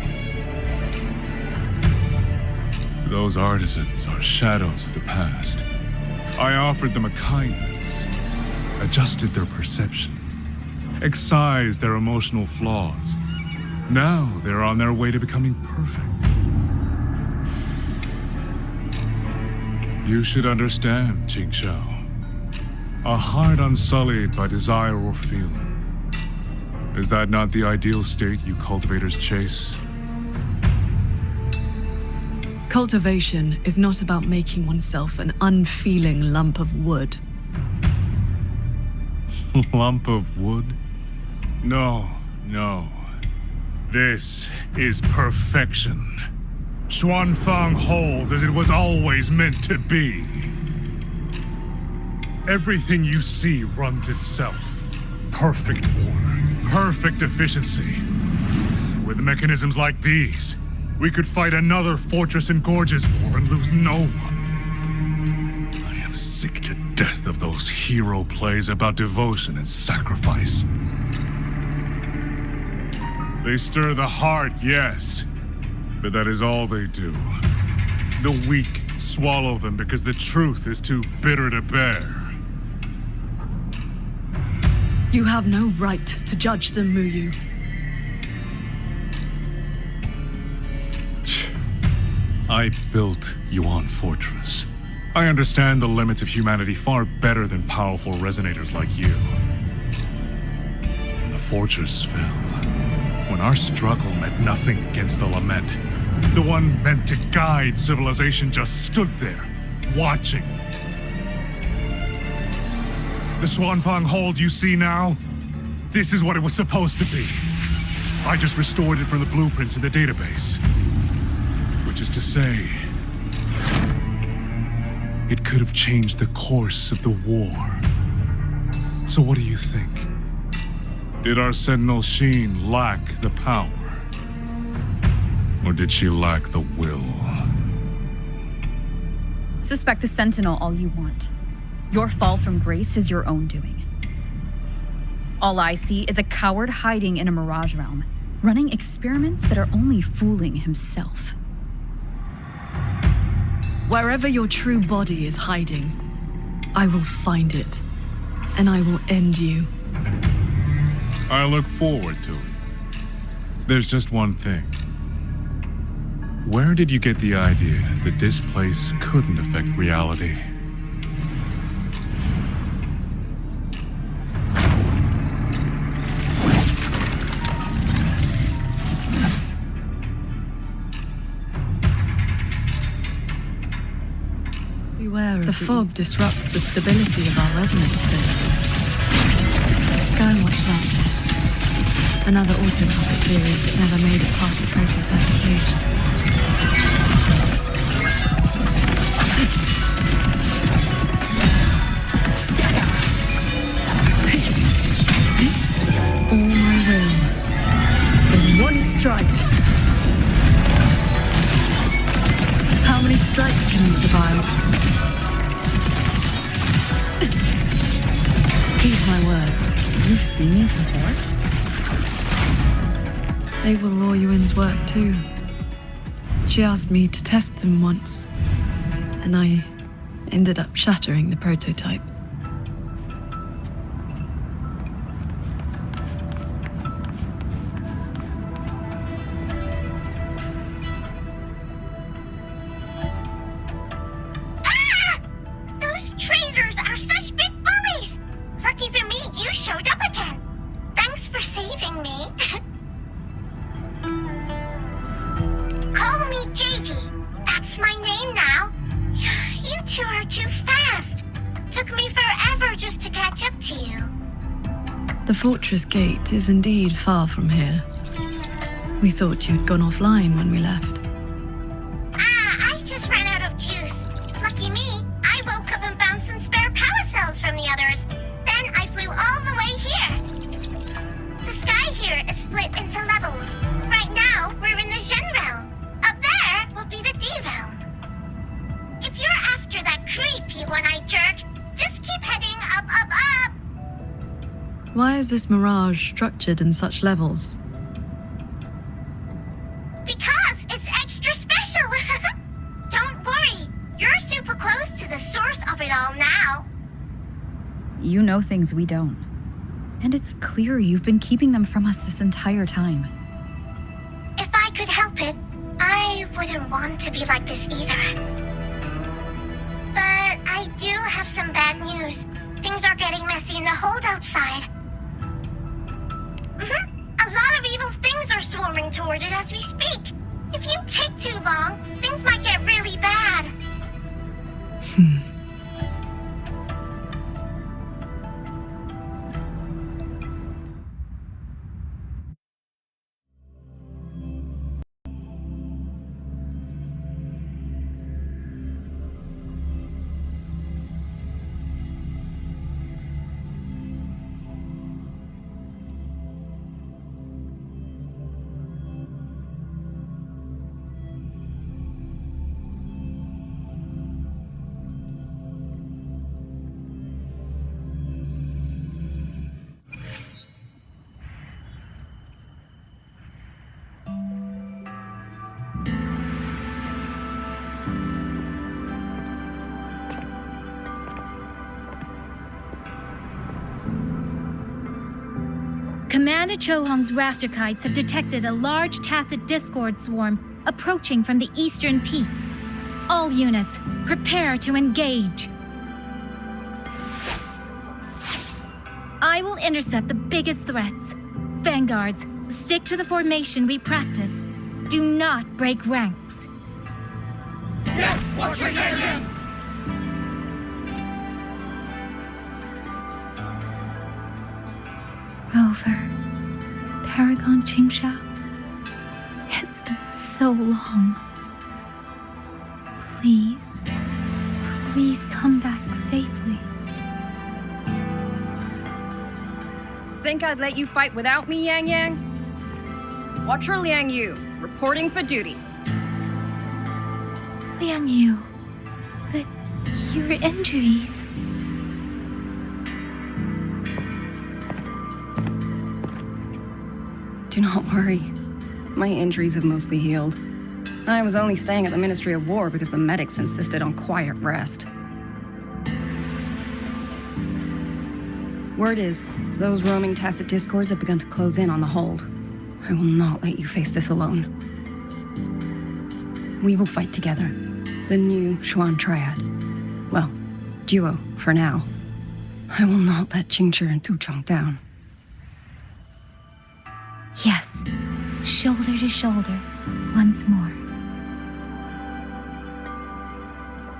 Those artisans are shadows of the past. I offered them a kindness, adjusted their perception, excised their emotional flaws. Now they're on their way to becoming perfect. You should understand, Qingxiao. A heart unsullied by desire or feeling. Is that not the ideal state you cultivators chase? Cultivation is not about making oneself an unfeeling lump of wood. Lump of wood? No, no. This is perfection. Xuanfang hold as it was always meant to be. Everything you see runs itself. Perfect order, perfect efficiency. With mechanisms like these, we could fight another Fortress and Gorges war and lose no one. I am sick to death of those hero plays about devotion and sacrifice. They stir the heart, yes, but that is all they do. The weak swallow them because the truth is too bitter to bear. You have no right to judge them, Muyu. I built Yuan Fortress. I understand the limits of humanity far better than powerful resonators like you. When the fortress fell, when our struggle meant nothing against the lament, the one meant to guide civilization just stood there, watching. The Xuanfang hold you see now, this is what it was supposed to be. I just restored it from the blueprints in the database. Which is to say, it could have changed the course of the war. So what do you think? Did our Sentinel Sheen lack the power? Or did she lack the will? Suspect the Sentinel all you want. Your fall from grace is your own doing. All I see is a coward hiding in a Mirage realm, running experiments that are only fooling himself. Wherever your true body is hiding, I will find it, and I will end you. I look forward to it. There's just one thing. Where did you get the idea that this place couldn't affect reality? Beware of the fog disrupts the stability of our resonance field. Skywatch Lances. Another auto-puppet series that never made it past the prototype stage. All my will. In one strike. How many strikes can you survive? Heed my words. You've seen these before? They were Royuin's work too. She asked me to test them once, and I ended up shattering the prototype. two are too fast. Took me forever just to catch up to you. The fortress gate is indeed far from here. We thought you'd gone offline when we left. I just ran out of juice. Lucky me, I woke up and found some spare power cells from the others. Then I flew all the way here. The sky here is split into levels. Right now, we're in the Zhen realm. Up there will be the D realm. If you're after that creepy one-eyed jerk, just keep heading up, up, up. Why is this mirage structured in such levels? Because it's extra special. Don't worry, you're super close to the source of it all now. You know things we don't. And it's clear you've been keeping them from us this entire time. If I could help it, I wouldn't want to be like this either. But I do have some bad news. Things are getting messy in the hold outside. A lot of evil things are swarming toward it as we speak. If you take too long, things might get really bad. Commander Chohong's rafter kites have detected a large tacit discord swarm approaching from the eastern peaks. All units, prepare to engage. I will intercept the biggest threats. Vanguards, stick to the formation we practiced. Do not break ranks. Yes, watch your Yang! Rover, Paragon Qingshao, it's been so long. Please, please come back safely. Think I'd let you fight without me, Yang Yang? Watcher Liang Yu, reporting for duty. Liang Yu, but your injuries... Do not worry. My injuries have mostly healed. I was only staying at the Ministry of War because the medics insisted on quiet rest. Word is, those roaming tacit discords have begun to close in on the hold. I will not let you face this alone. We will fight together. The new Xuan Triad. Well, duo, for now. I will not let Qingzhi and Tuchong down. Yes, shoulder to shoulder, once more.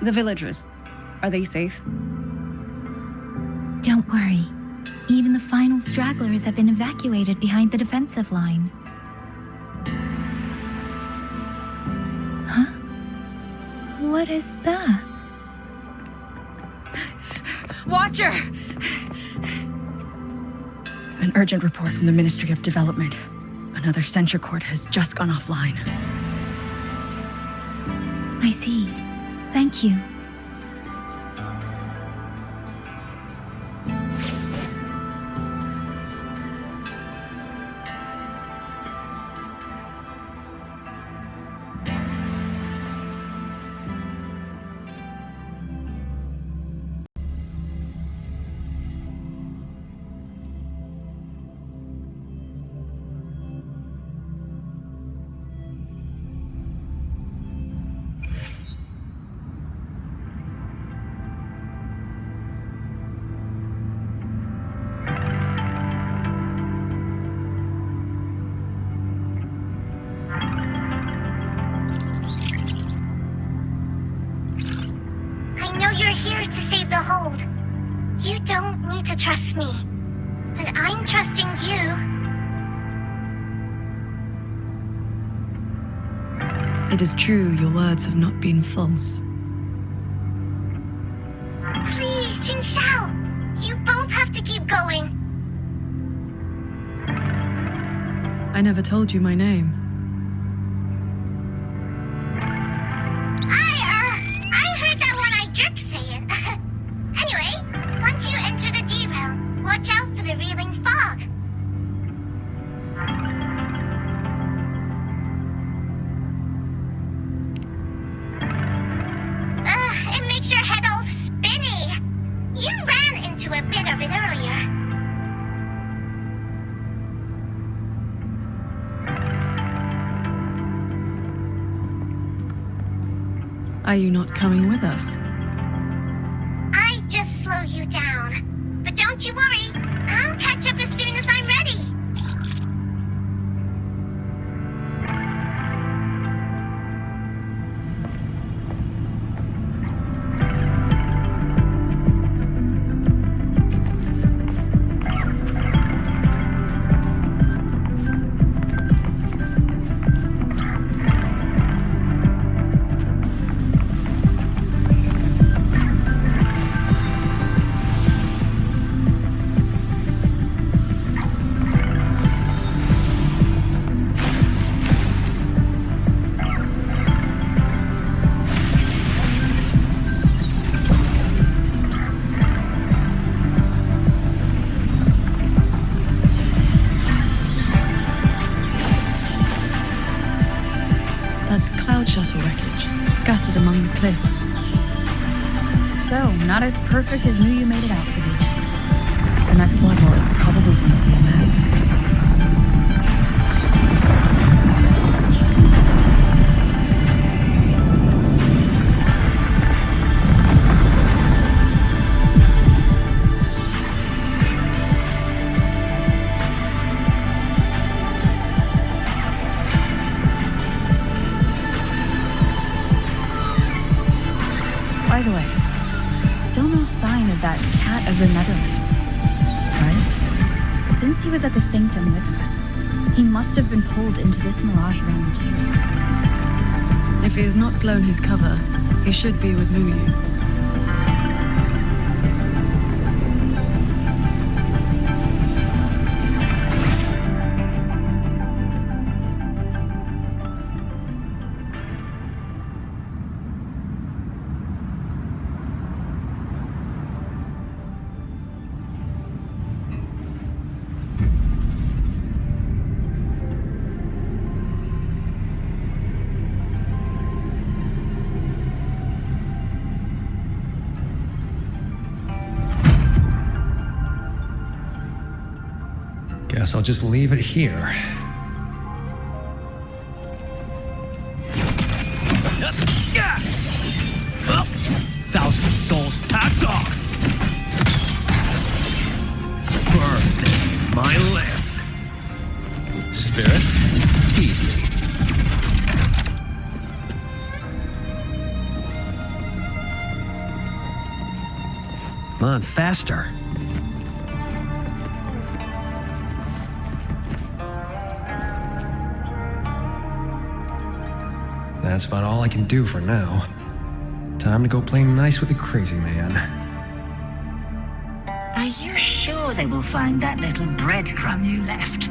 The villagers, are they safe? Don't worry. Even the final stragglers have been evacuated behind the defensive line. Huh? What is that? Watcher! An urgent report from the Ministry of Development. Another censure court has just gone offline. I see. Thank you. You don't need to trust me, but I'm trusting you. It is true your words have not been false. Please, Jingxiao, you both have to keep going. I never told you my name. I heard that one-eyed jerk say it. Anyway, once you enter the D-realm, watch out for the reeling fog. It makes your head all spinny. You ran into a bit of it earlier. Are you not coming with us? I just slow you down. But don't you worry, I'll catch up as soon as I'm ready. That's cloud shuttle wreckage, scattered among the cliffs. So, not as perfect as Mu Yu made it out to be. The next level is probably going to be a mess. By the way, still no sign of that cat of the Netherland, right? Since he was at the Sanctum with us, he must have been pulled into this Mirage realm too. If he has not blown his cover, he should be with Mu Yu. Guess I'll just leave it here. Thousand souls pass on! Burn my lamp. Spirits, feed me. Come on, faster. That's about all I can do for now. Time to go play nice with the crazy man. Are you sure they will find that little breadcrumb you left?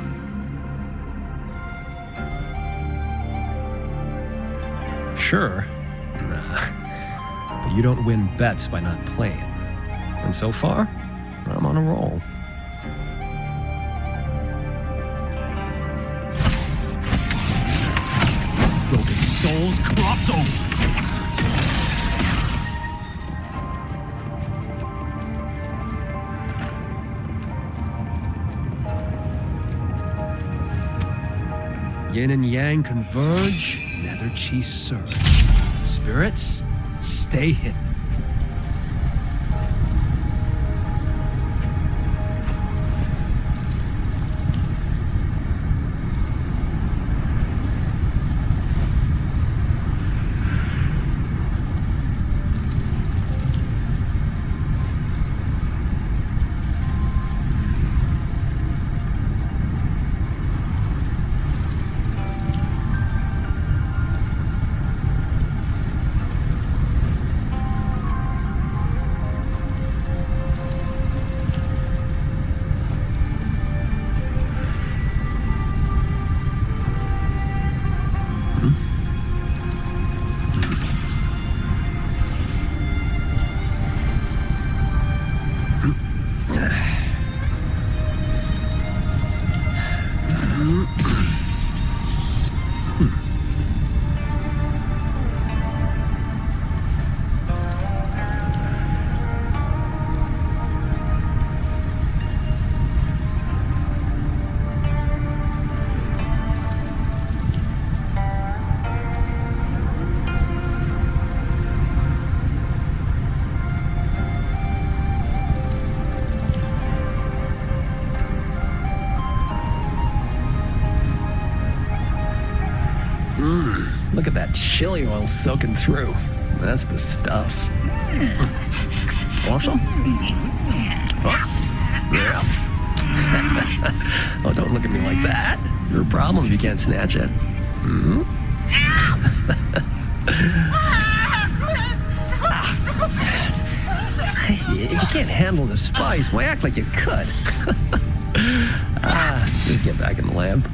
Sure. Nah. But you don't win bets by not playing. And so far, I'm on a roll. Broken souls crossover! Yin and yang converge, nether chi surge. Spirits, stay hidden. Look at that chili oil soaking through. That's the stuff. Awesome? Oh, yeah. Oh, don't look at me like that. Your problem if you can't snatch it. Mm-hmm. If you can't handle the spice, why act like you could? Just get back in the lab.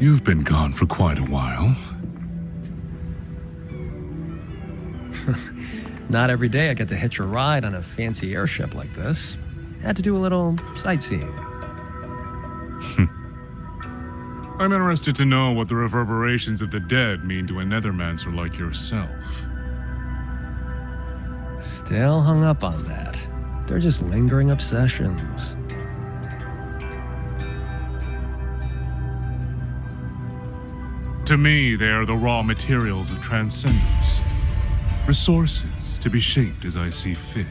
You've been gone for quite a while. Not every day I get to hitch a ride on a fancy airship like this. Had to do a little sightseeing. I'm interested to know what the reverberations of the dead mean to a nethermancer like yourself. Still hung up on that. They're just lingering obsessions. To me, they are the raw materials of transcendence. Resources to be shaped as I see fit.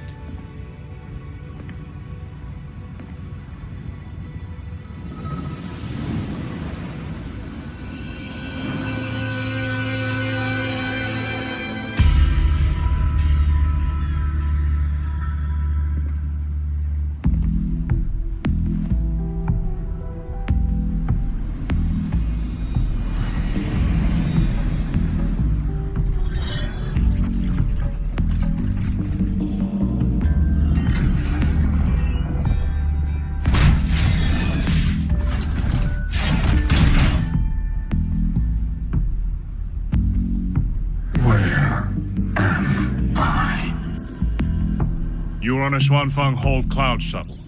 You're on a Xuanfeng Hold Cloud shuttle.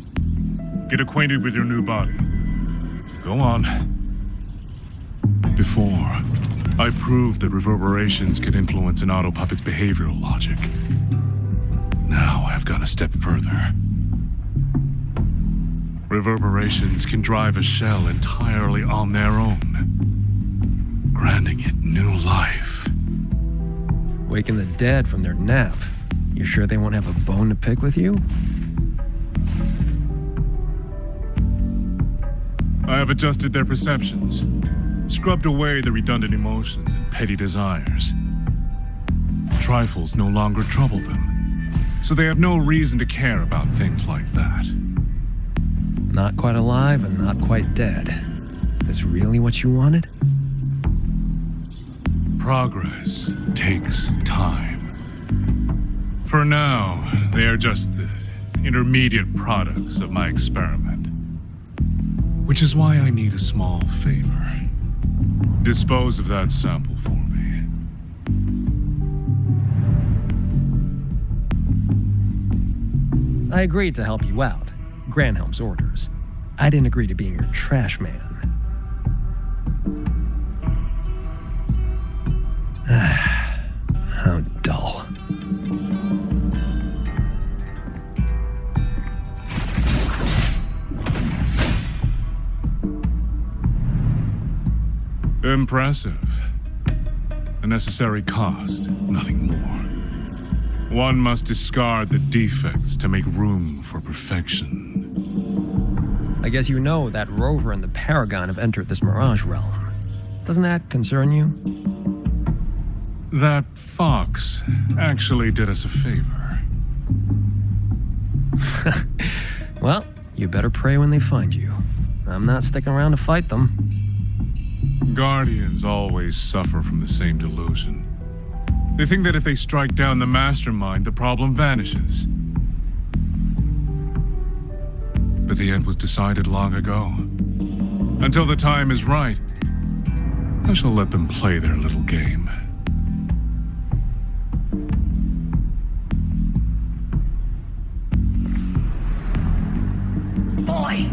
Get acquainted with your new body. Go on. Before, I proved that reverberations could influence an auto puppet's behavioral logic. Now I've gone a step further. Reverberations can drive a shell entirely on their own, granting it new life. Waking the dead from their nap. You sure they won't have a bone to pick with you? I have adjusted their perceptions, scrubbed away the redundant emotions and petty desires. Trifles no longer trouble them, so they have no reason to care about things like that. Not quite alive and not quite dead. This really what you wanted? Progress takes time. For now, they are just the intermediate products of my experiment. Which is why I need a small favor. Dispose of that sample for me. I agreed to help you out. Granhelm's orders. I didn't agree to being your trash man. How dull. Impressive. necessary cost, nothing more. One must discard the defects to make room for perfection. I guess you know that Rover and the Paragon have entered this Mirage realm. Doesn't that concern you? That fox actually did us a favor. Well, you better pray when they find you. I'm not sticking around to fight them. Guardians always suffer from the same delusion. They think that if they strike down the mastermind, the problem vanishes. But the end was decided long ago. Until the time is right, I shall let them play their little game. Boy,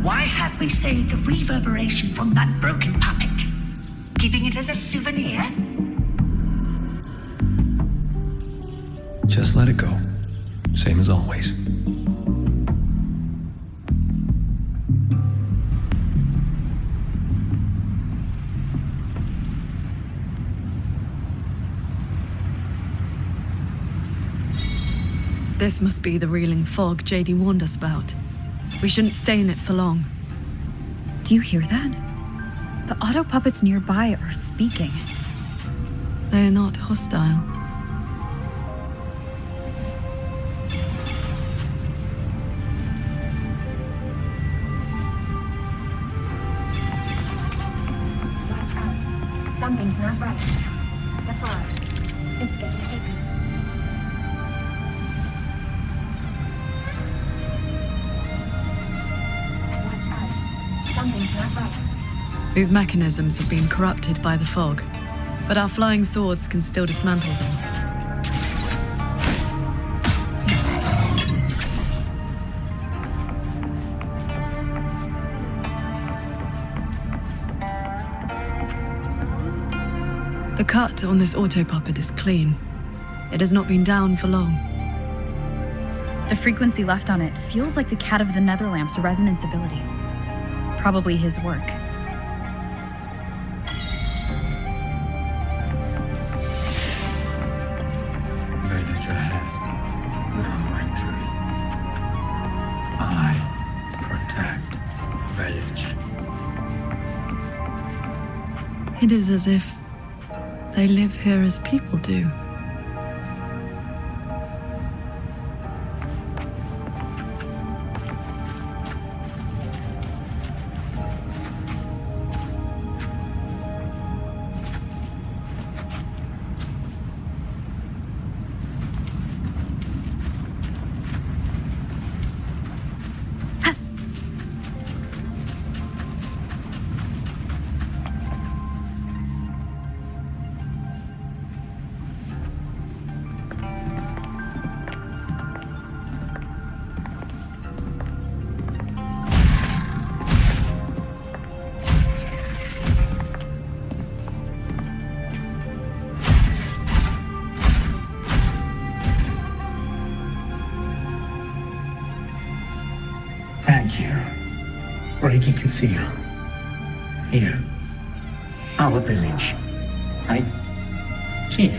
why have we saved the reverberation from that broken puppet? Keeping it as a souvenir? Just let it go. Same as always. This must be the reeling fog JD warned us about. We shouldn't stay in it for long. Do you hear that? The auto puppets nearby are speaking. They are not hostile. Watch out. Something's not right. The fog. It's getting thicker. Something's not right. These mechanisms have been corrupted by the fog, but our flying swords can still dismantle them. The cut on this auto puppet is clean. It has not been down for long. The frequency left on it feels like the Cat of the Netherlamp's resonance ability. Probably his work. Village ahead. Murmuring tree. I protect village. It is as if they live here as people do. Thank you. Breaking the seal. Here. Our village. Right? Chief.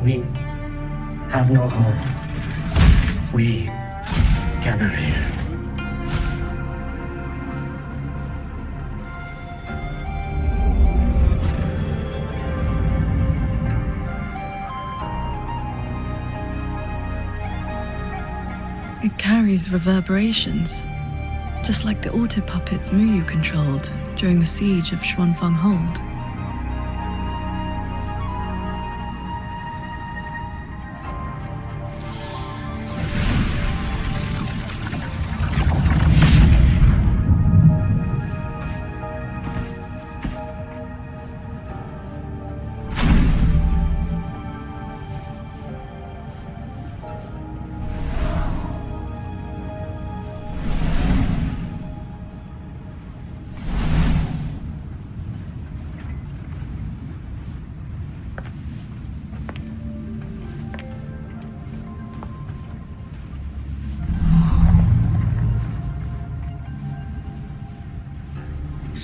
We have no home. We gather here. It carries reverberations, just like the auto puppets Muyu controlled during the siege of Xuanfeng Hold.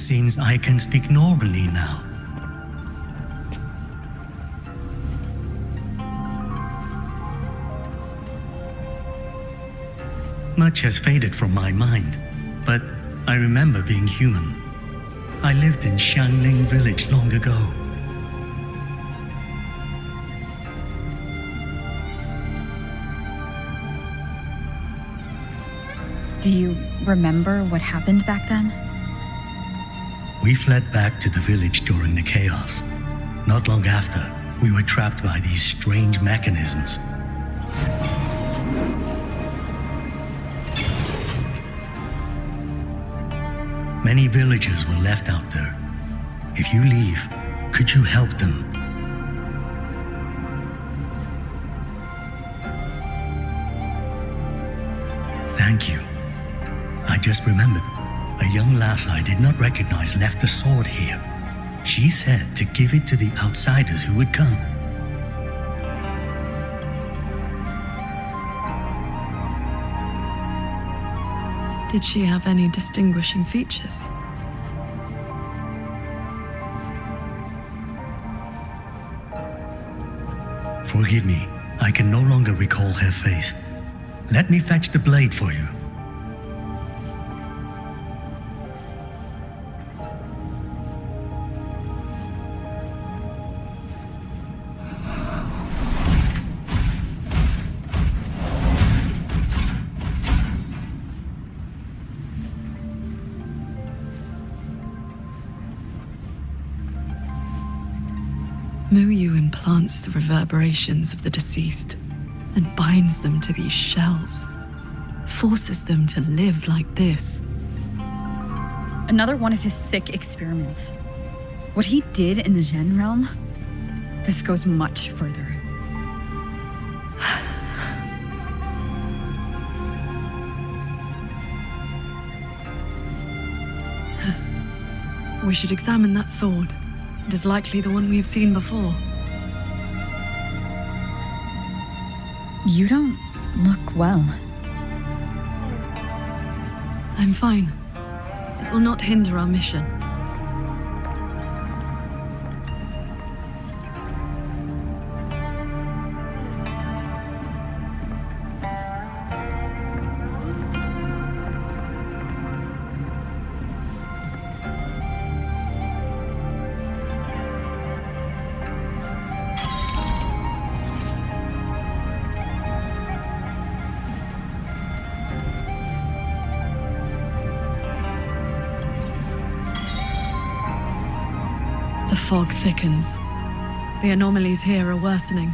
seems I can speak normally now. Much has faded from my mind, but I remember being human. I lived in Xiangling village long ago. Do you remember what happened back then? We fled back to the village during the chaos. Not long after, we were trapped by these strange mechanisms. Many villagers were left out there. If you leave, could you help them? Thank you. I just remembered. A young lass I did not recognize left the sword here. She said to give it to the outsiders who would come. Did she have any distinguishing features? Forgive me, I can no longer recall her face. Let me fetch the blade for you. Muyu implants the reverberations of the deceased and binds them to these shells, forces them to live like this. Another one of his sick experiments. What he did in the Zhen realm, this goes much further. We should examine that sword. It is likely the one we have seen before. You don't look well. I'm fine. It will not hinder our mission. The fog thickens. The anomalies here are worsening.